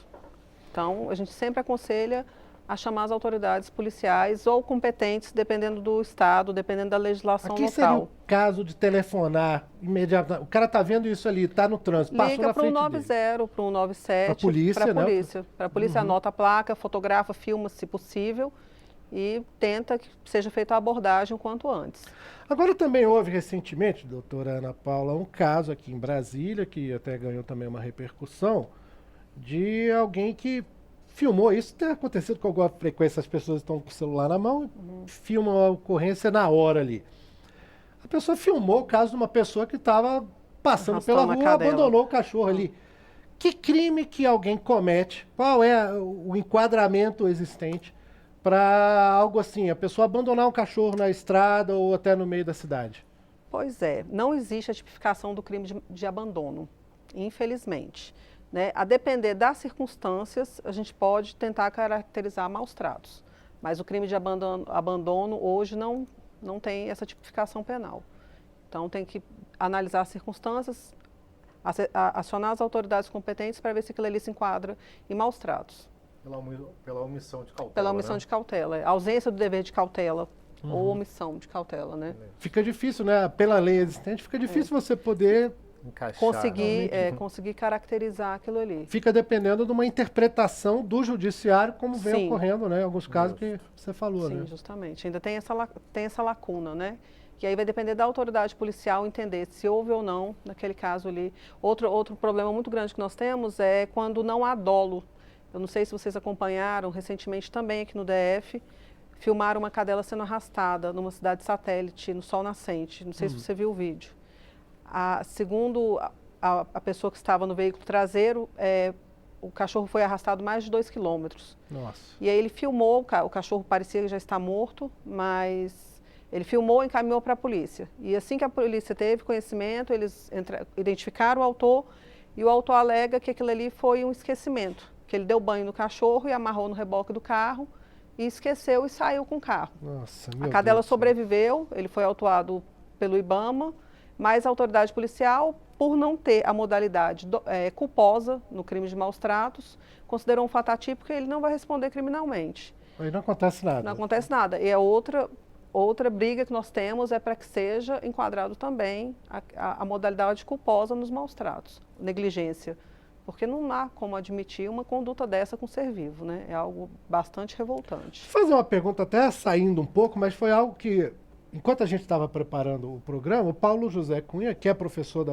Então, a gente sempre aconselha a chamar as autoridades policiais ou competentes, dependendo do estado, dependendo da legislação Aqui seria local. o caso de telefonar imediatamente. O cara está vendo isso ali, está no trânsito, passou Liga na para o frente dele. 90, para o 197, Pra polícia, né? Para a polícia, anota a placa, fotografa, filma se possível e tenta que seja feita a abordagem o quanto antes. Agora também houve recentemente, doutora Ana Paula, um caso aqui em Brasília, que até ganhou também uma repercussão, de alguém que filmou. Isso tem acontecido com alguma frequência, as pessoas estão com o celular na mão e filmam a ocorrência na hora ali. A pessoa filmou o caso de uma pessoa que estava passando Arrastando pela a rua, cadela. abandonou o cachorro ali. Que crime que alguém comete? Qual é o enquadramento existente para algo assim, a pessoa abandonar um cachorro na estrada ou até no meio da cidade? Pois é, não existe a tipificação do crime de abandono, infelizmente. Né? A depender das circunstâncias, a gente pode tentar caracterizar maus tratos. Mas o crime de abandono hoje não tem essa tipificação penal. Então tem que analisar as circunstâncias, acionar as autoridades competentes para ver se aquilo ali se enquadra em maus tratos. Pela omissão de cautela. Pela omissão né? de cautela, ausência do dever de cautela ou omissão de cautela, né? Fica difícil, né? Pela lei existente, fica difícil você poder... Encaixar, Conseguir caracterizar aquilo ali. Fica dependendo de uma interpretação do judiciário, como vem Sim. ocorrendo, né? Em alguns casos que você falou, Sim, né? justamente. Ainda tem essa lacuna, né? Que aí vai depender da autoridade policial entender se houve ou não, naquele caso ali. Outro problema muito grande que nós temos é quando não há dolo. Eu não sei se vocês acompanharam, recentemente também aqui no DF, filmaram uma cadela sendo arrastada numa cidade satélite, no sol nascente. Não sei se você viu o vídeo. Segundo a pessoa que estava no veículo traseiro, o cachorro foi arrastado mais de 2 quilômetros. Nossa. E aí ele filmou, o cachorro parecia já estar morto, mas ele filmou e encaminhou para a polícia. E assim que a polícia teve conhecimento, eles identificaram o autor e o autor alega que aquilo ali foi um esquecimento, que ele deu banho no cachorro e amarrou no reboque do carro e esqueceu e saiu com o carro. Nossa, A meu cadela Deus do céu. sobreviveu, ele foi autuado pelo IBAMA, mas a autoridade policial, por não ter a modalidade culposa no crime de maus tratos, considerou um fato atípico e ele não vai responder criminalmente. Aí não acontece nada. Não acontece nada. E a outra briga que nós temos é para que seja enquadrado também a modalidade culposa nos maus tratos, negligência. Porque não há como admitir uma conduta dessa com ser vivo, né? É algo bastante revoltante. Vou fazer uma pergunta até saindo um pouco, mas foi algo que, enquanto a gente estava preparando o programa, o Paulo José Cunha, que é professor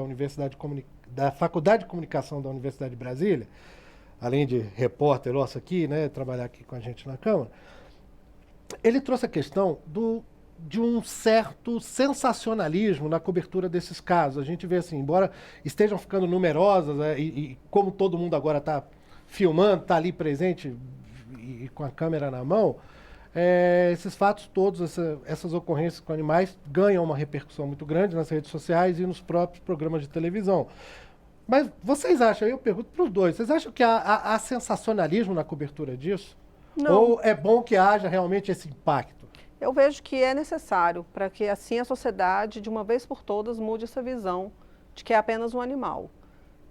da Faculdade de Comunicação da Universidade de Brasília, além de repórter nosso aqui, né, trabalhar aqui com a gente na Câmara, ele trouxe a questão de um certo sensacionalismo na cobertura desses casos. A gente vê assim, embora estejam ficando numerosas, e como todo mundo agora está filmando, está ali presente e com a câmera na mão, esses fatos todos, essas ocorrências com animais ganham uma repercussão muito grande nas redes sociais e nos próprios programas de televisão. Mas vocês acham, eu pergunto para os dois, vocês acham que há sensacionalismo na cobertura disso? Não. Ou é bom que haja realmente esse impacto? Eu vejo que é necessário para que assim a sociedade, de uma vez por todas, mude essa visão de que é apenas um animal.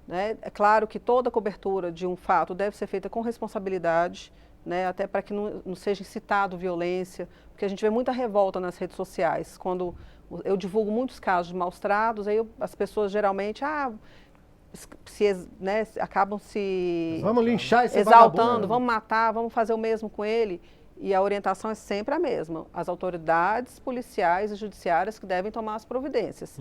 né? É claro que toda cobertura de um fato deve ser feita com responsabilidade, né? Até para que não seja incitado violência, porque a gente vê muita revolta nas redes sociais. Quando eu divulgo muitos casos de maus-tratos, aí as pessoas geralmente né, acabam se Vamos linchar esse exaltando, vagabundo. vamos matar, vamos fazer o mesmo com ele. E a orientação é sempre a mesma. As autoridades policiais e judiciárias que devem tomar as providências.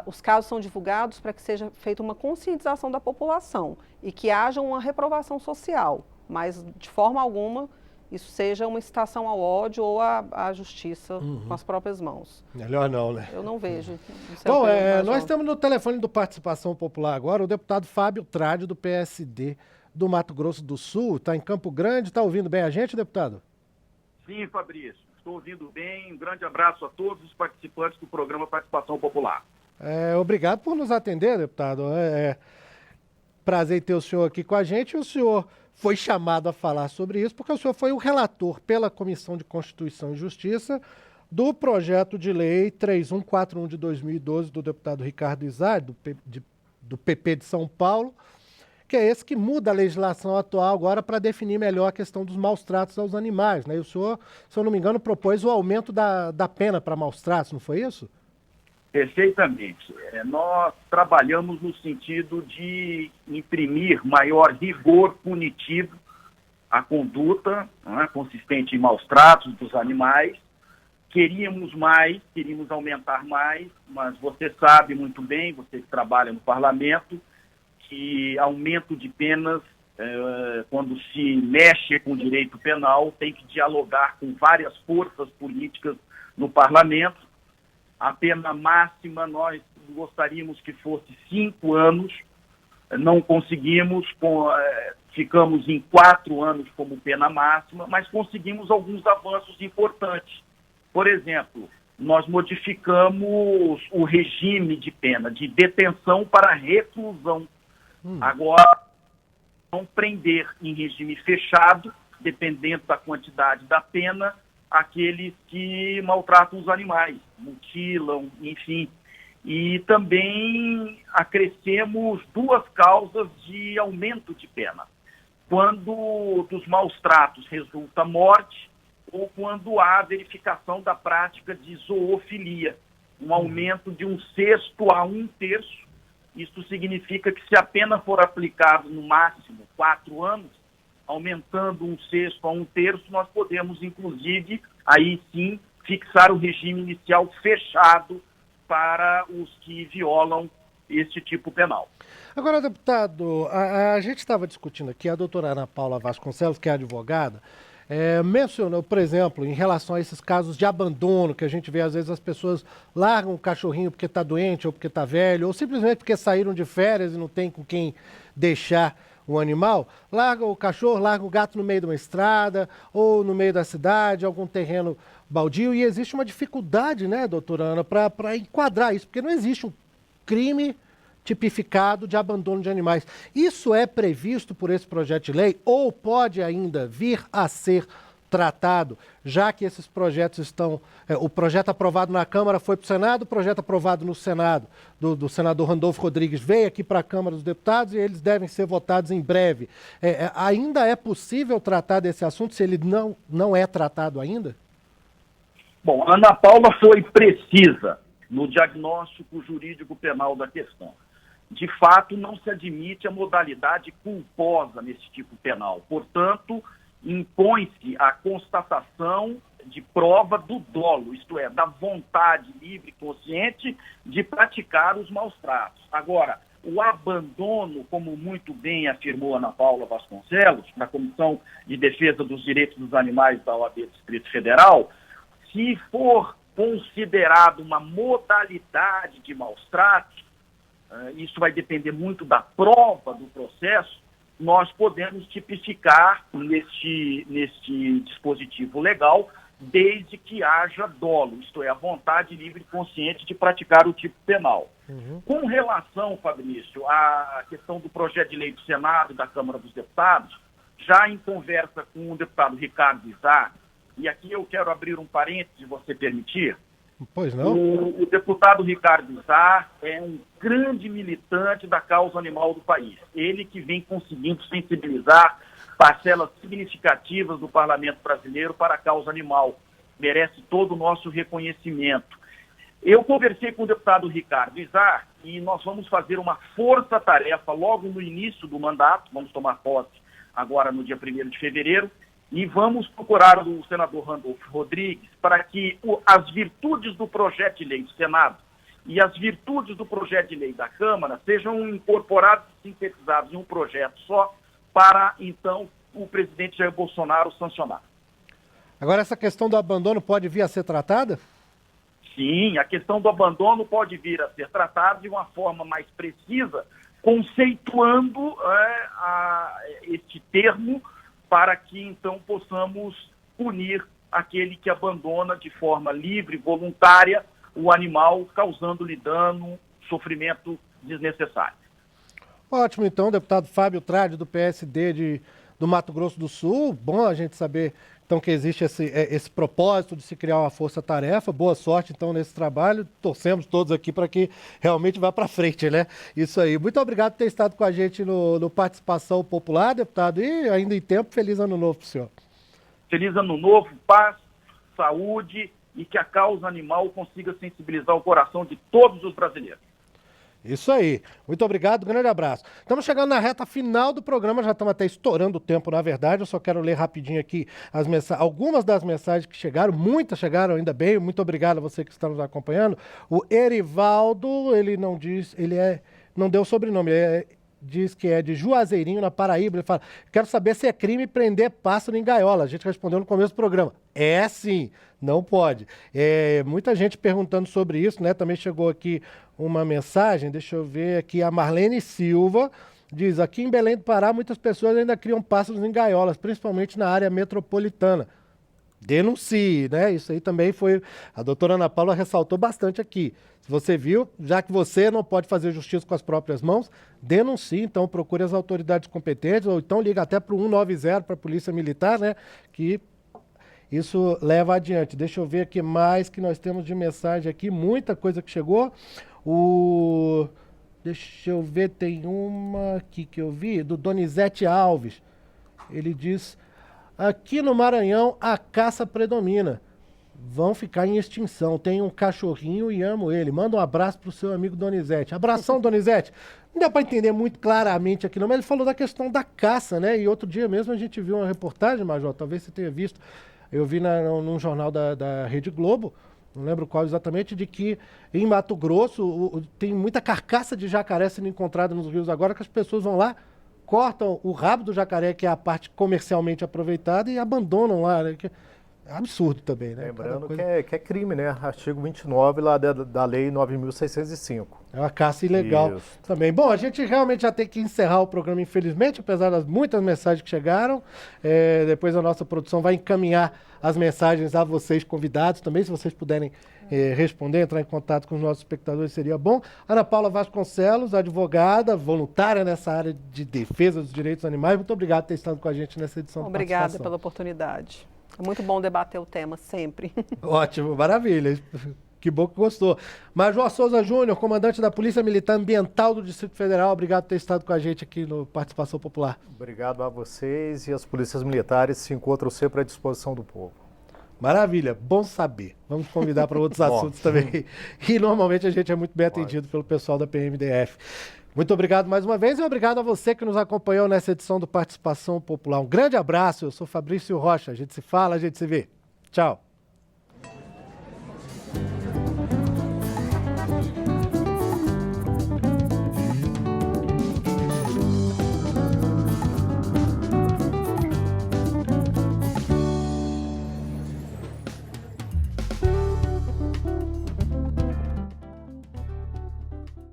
Os casos são divulgados para que seja feita uma conscientização da população e que haja uma reprovação social, mas de forma alguma isso seja uma incitação ao ódio ou à justiça com as próprias mãos. Melhor não, né? Eu não vejo. Bom, nós estamos no telefone do Participação Popular agora, o deputado Fábio Trade, do PSD do Mato Grosso do Sul, está em Campo Grande, está ouvindo bem a gente, deputado? Sim, Fabrício, estou ouvindo bem. Um grande abraço a todos os participantes do programa Participação Popular. Obrigado por nos atender, deputado. Prazer em ter o senhor aqui com a gente. O senhor foi chamado a falar sobre isso porque o senhor foi o relator pela Comissão de Constituição e Justiça do projeto de lei 3141 de 2012 do deputado Ricardo Izard, do PP de São Paulo, que é esse que muda a legislação atual agora para definir melhor a questão dos maus-tratos aos animais, né? E o senhor, se eu não me engano, propôs o aumento da pena para maus-tratos, não foi isso? Perfeitamente. Nós trabalhamos no sentido de imprimir maior rigor punitivo à conduta, né, consistente em maus-tratos dos animais. Queríamos aumentar mais, mas você sabe muito bem, você que trabalha no parlamento, que aumento de penas, quando se mexe com o direito penal, tem que dialogar com várias forças políticas no parlamento. A pena máxima nós gostaríamos que fosse 5 anos, não conseguimos, ficamos em 4 anos como pena máxima, mas conseguimos alguns avanços importantes. Por exemplo, nós modificamos o regime de pena, de detenção para reclusão. Agora, não prender em regime fechado, dependendo da quantidade da pena, aqueles que maltratam os animais, mutilam, enfim. E também acrescemos 2 causas de aumento de pena. Quando dos maus-tratos resulta morte ou quando há verificação da prática de zoofilia, um aumento de 1/6 a 1/3. Isso significa que se a pena for aplicada no máximo 4 anos, aumentando 1/6 a 1/3, nós podemos, inclusive, aí sim, fixar o regime inicial fechado para os que violam este tipo penal. Agora, deputado, a gente estava discutindo aqui, a doutora Ana Paula Vasconcelos, que é advogada, mencionou, por exemplo, em relação a esses casos de abandono, que a gente vê, às vezes, as pessoas largam o cachorrinho porque está doente ou porque está velho, ou simplesmente porque saíram de férias e não tem com quem deixar o animal, larga o cachorro, larga o gato no meio de uma estrada ou no meio da cidade, algum terreno baldio, e existe uma dificuldade, né, doutora Ana, para enquadrar isso, porque não existe um crime tipificado de abandono de animais. Isso é previsto por esse projeto de lei ou pode ainda vir a ser tratado, já que esses projetos estão... o projeto aprovado na Câmara foi para o Senado, o projeto aprovado no Senado, do senador Randolfo Rodrigues, veio aqui para a Câmara dos Deputados e eles devem ser votados em breve. Ainda é possível tratar desse assunto se ele não é tratado ainda? Bom, a Ana Paula foi precisa no diagnóstico jurídico penal da questão. De fato, não se admite a modalidade culposa nesse tipo penal. Portanto, impõe-se a constatação de prova do dolo, isto é, da vontade livre e consciente de praticar os maus-tratos. Agora, o abandono, como muito bem afirmou Ana Paula Vasconcelos, na Comissão de Defesa dos Direitos dos Animais da OAB do Distrito Federal, se for considerado uma modalidade de maus-tratos, isso vai depender muito da prova do processo, nós podemos tipificar neste dispositivo legal, desde que haja dolo, isto é, a vontade livre e consciente de praticar o tipo penal. Com relação, Fabrício, à questão do projeto de lei do Senado e da Câmara dos Deputados, já em conversa com o deputado Ricardo Izard, e aqui eu quero abrir um parênteses, se você permitir, Pois não? O deputado Ricardo Izar é um grande militante da causa animal do país. Ele que vem conseguindo sensibilizar parcelas significativas do parlamento brasileiro para a causa animal. Merece todo o nosso reconhecimento. Eu conversei com o deputado Ricardo Izar e nós vamos fazer uma força-tarefa logo no início do mandato, vamos tomar posse agora no dia 1º de fevereiro, e vamos procurar o senador Randolfo Rodrigues para que as virtudes do projeto de lei do Senado e as virtudes do projeto de lei da Câmara sejam incorporadas e sintetizadas em um projeto só para, então, o presidente Jair Bolsonaro sancionar. Agora, essa questão do abandono pode vir a ser tratada? Sim, a questão do abandono pode vir a ser tratada de uma forma mais precisa, conceituando este termo, para que, então, possamos punir aquele que abandona de forma livre, voluntária, o animal, causando-lhe dano, sofrimento desnecessário. Ótimo, então, deputado Fábio Tradi, do PSD do Mato Grosso do Sul. Bom a gente saber, então, que existe esse propósito de se criar uma força-tarefa. Boa sorte, então, nesse trabalho. Torcemos todos aqui para que realmente vá para frente, né? Isso aí. Muito obrigado por ter estado com a gente no Participação Popular, deputado. E ainda em tempo, feliz ano novo para o senhor. Feliz ano novo, paz, saúde e que a causa animal consiga sensibilizar o coração de todos os brasileiros. Isso aí. Muito obrigado, grande abraço. Estamos chegando na reta final do programa, já estamos até estourando o tempo, na verdade. Eu só quero ler rapidinho aqui algumas das mensagens que chegaram, muitas chegaram, ainda bem. Muito obrigado a você que está nos acompanhando. O Erivaldo, ele não diz, não deu sobrenome, diz que é de Juazeirinho, na Paraíba. Ele fala, quero saber se é crime prender pássaro em gaiola. A gente respondeu no começo do programa. É sim, não pode. Muita gente perguntando sobre isso, né? Também chegou aqui uma mensagem, deixa eu ver aqui, a Marlene Silva diz, aqui em Belém do Pará muitas pessoas ainda criam pássaros em gaiolas, principalmente na área metropolitana. Denuncie, né? Isso aí também foi, a doutora Ana Paula ressaltou bastante aqui. Se você viu, já que você não pode fazer justiça com as próprias mãos, denuncie, então procure as autoridades competentes, ou então liga até para o 190, para a Polícia Militar, né? Que isso leva adiante. Deixa eu ver aqui mais que nós temos de mensagem aqui, muita coisa que chegou. Deixa eu ver, tem uma aqui que eu vi, do Donizete Alves. Ele diz, aqui no Maranhão a caça predomina. Vão ficar em extinção. Tem um cachorrinho e amo ele. Manda um abraço pro seu amigo Donizete. Abração, Donizete. Não deu para entender muito claramente aqui não, mas ele falou da questão da caça, né? E outro dia mesmo a gente viu uma reportagem, Major, talvez você tenha visto, eu vi num jornal da Rede Globo, não lembro qual exatamente, de que em Mato Grosso tem muita carcaça de jacaré sendo encontrada nos rios agora, que as pessoas vão lá, cortam o rabo do jacaré, que é a parte comercialmente aproveitada, e abandonam lá, né? É absurdo também, né? Lembrando que é crime, né? Artigo 29 lá da Lei 9.605. É uma caça ilegal também. Bom, a gente realmente já tem que encerrar o programa, infelizmente, apesar das muitas mensagens que chegaram. Depois a nossa produção vai encaminhar as mensagens a vocês convidados também, se vocês puderem responder, entrar em contato com os nossos espectadores, seria bom. Ana Paula Vasconcelos, advogada, voluntária nessa área de defesa dos direitos animais. Muito obrigado por ter estado com a gente nessa edição do Participação. Obrigada pela oportunidade. É muito bom debater o tema, sempre. Ótimo, maravilha. Que bom que gostou. Major Souza Júnior, comandante da Polícia Militar Ambiental do Distrito Federal, obrigado por ter estado com a gente aqui no Participação Popular. Obrigado a vocês, e as polícias militares se encontram sempre à disposição do povo. Maravilha, bom saber. Vamos convidar para outros assuntos também. E normalmente a gente é muito bem atendido pelo pessoal da PMDF. Muito obrigado mais uma vez e obrigado a você que nos acompanhou nessa edição do Participação Popular. Um grande abraço, eu sou Fabrício Rocha. A gente se fala, a gente se vê. Tchau.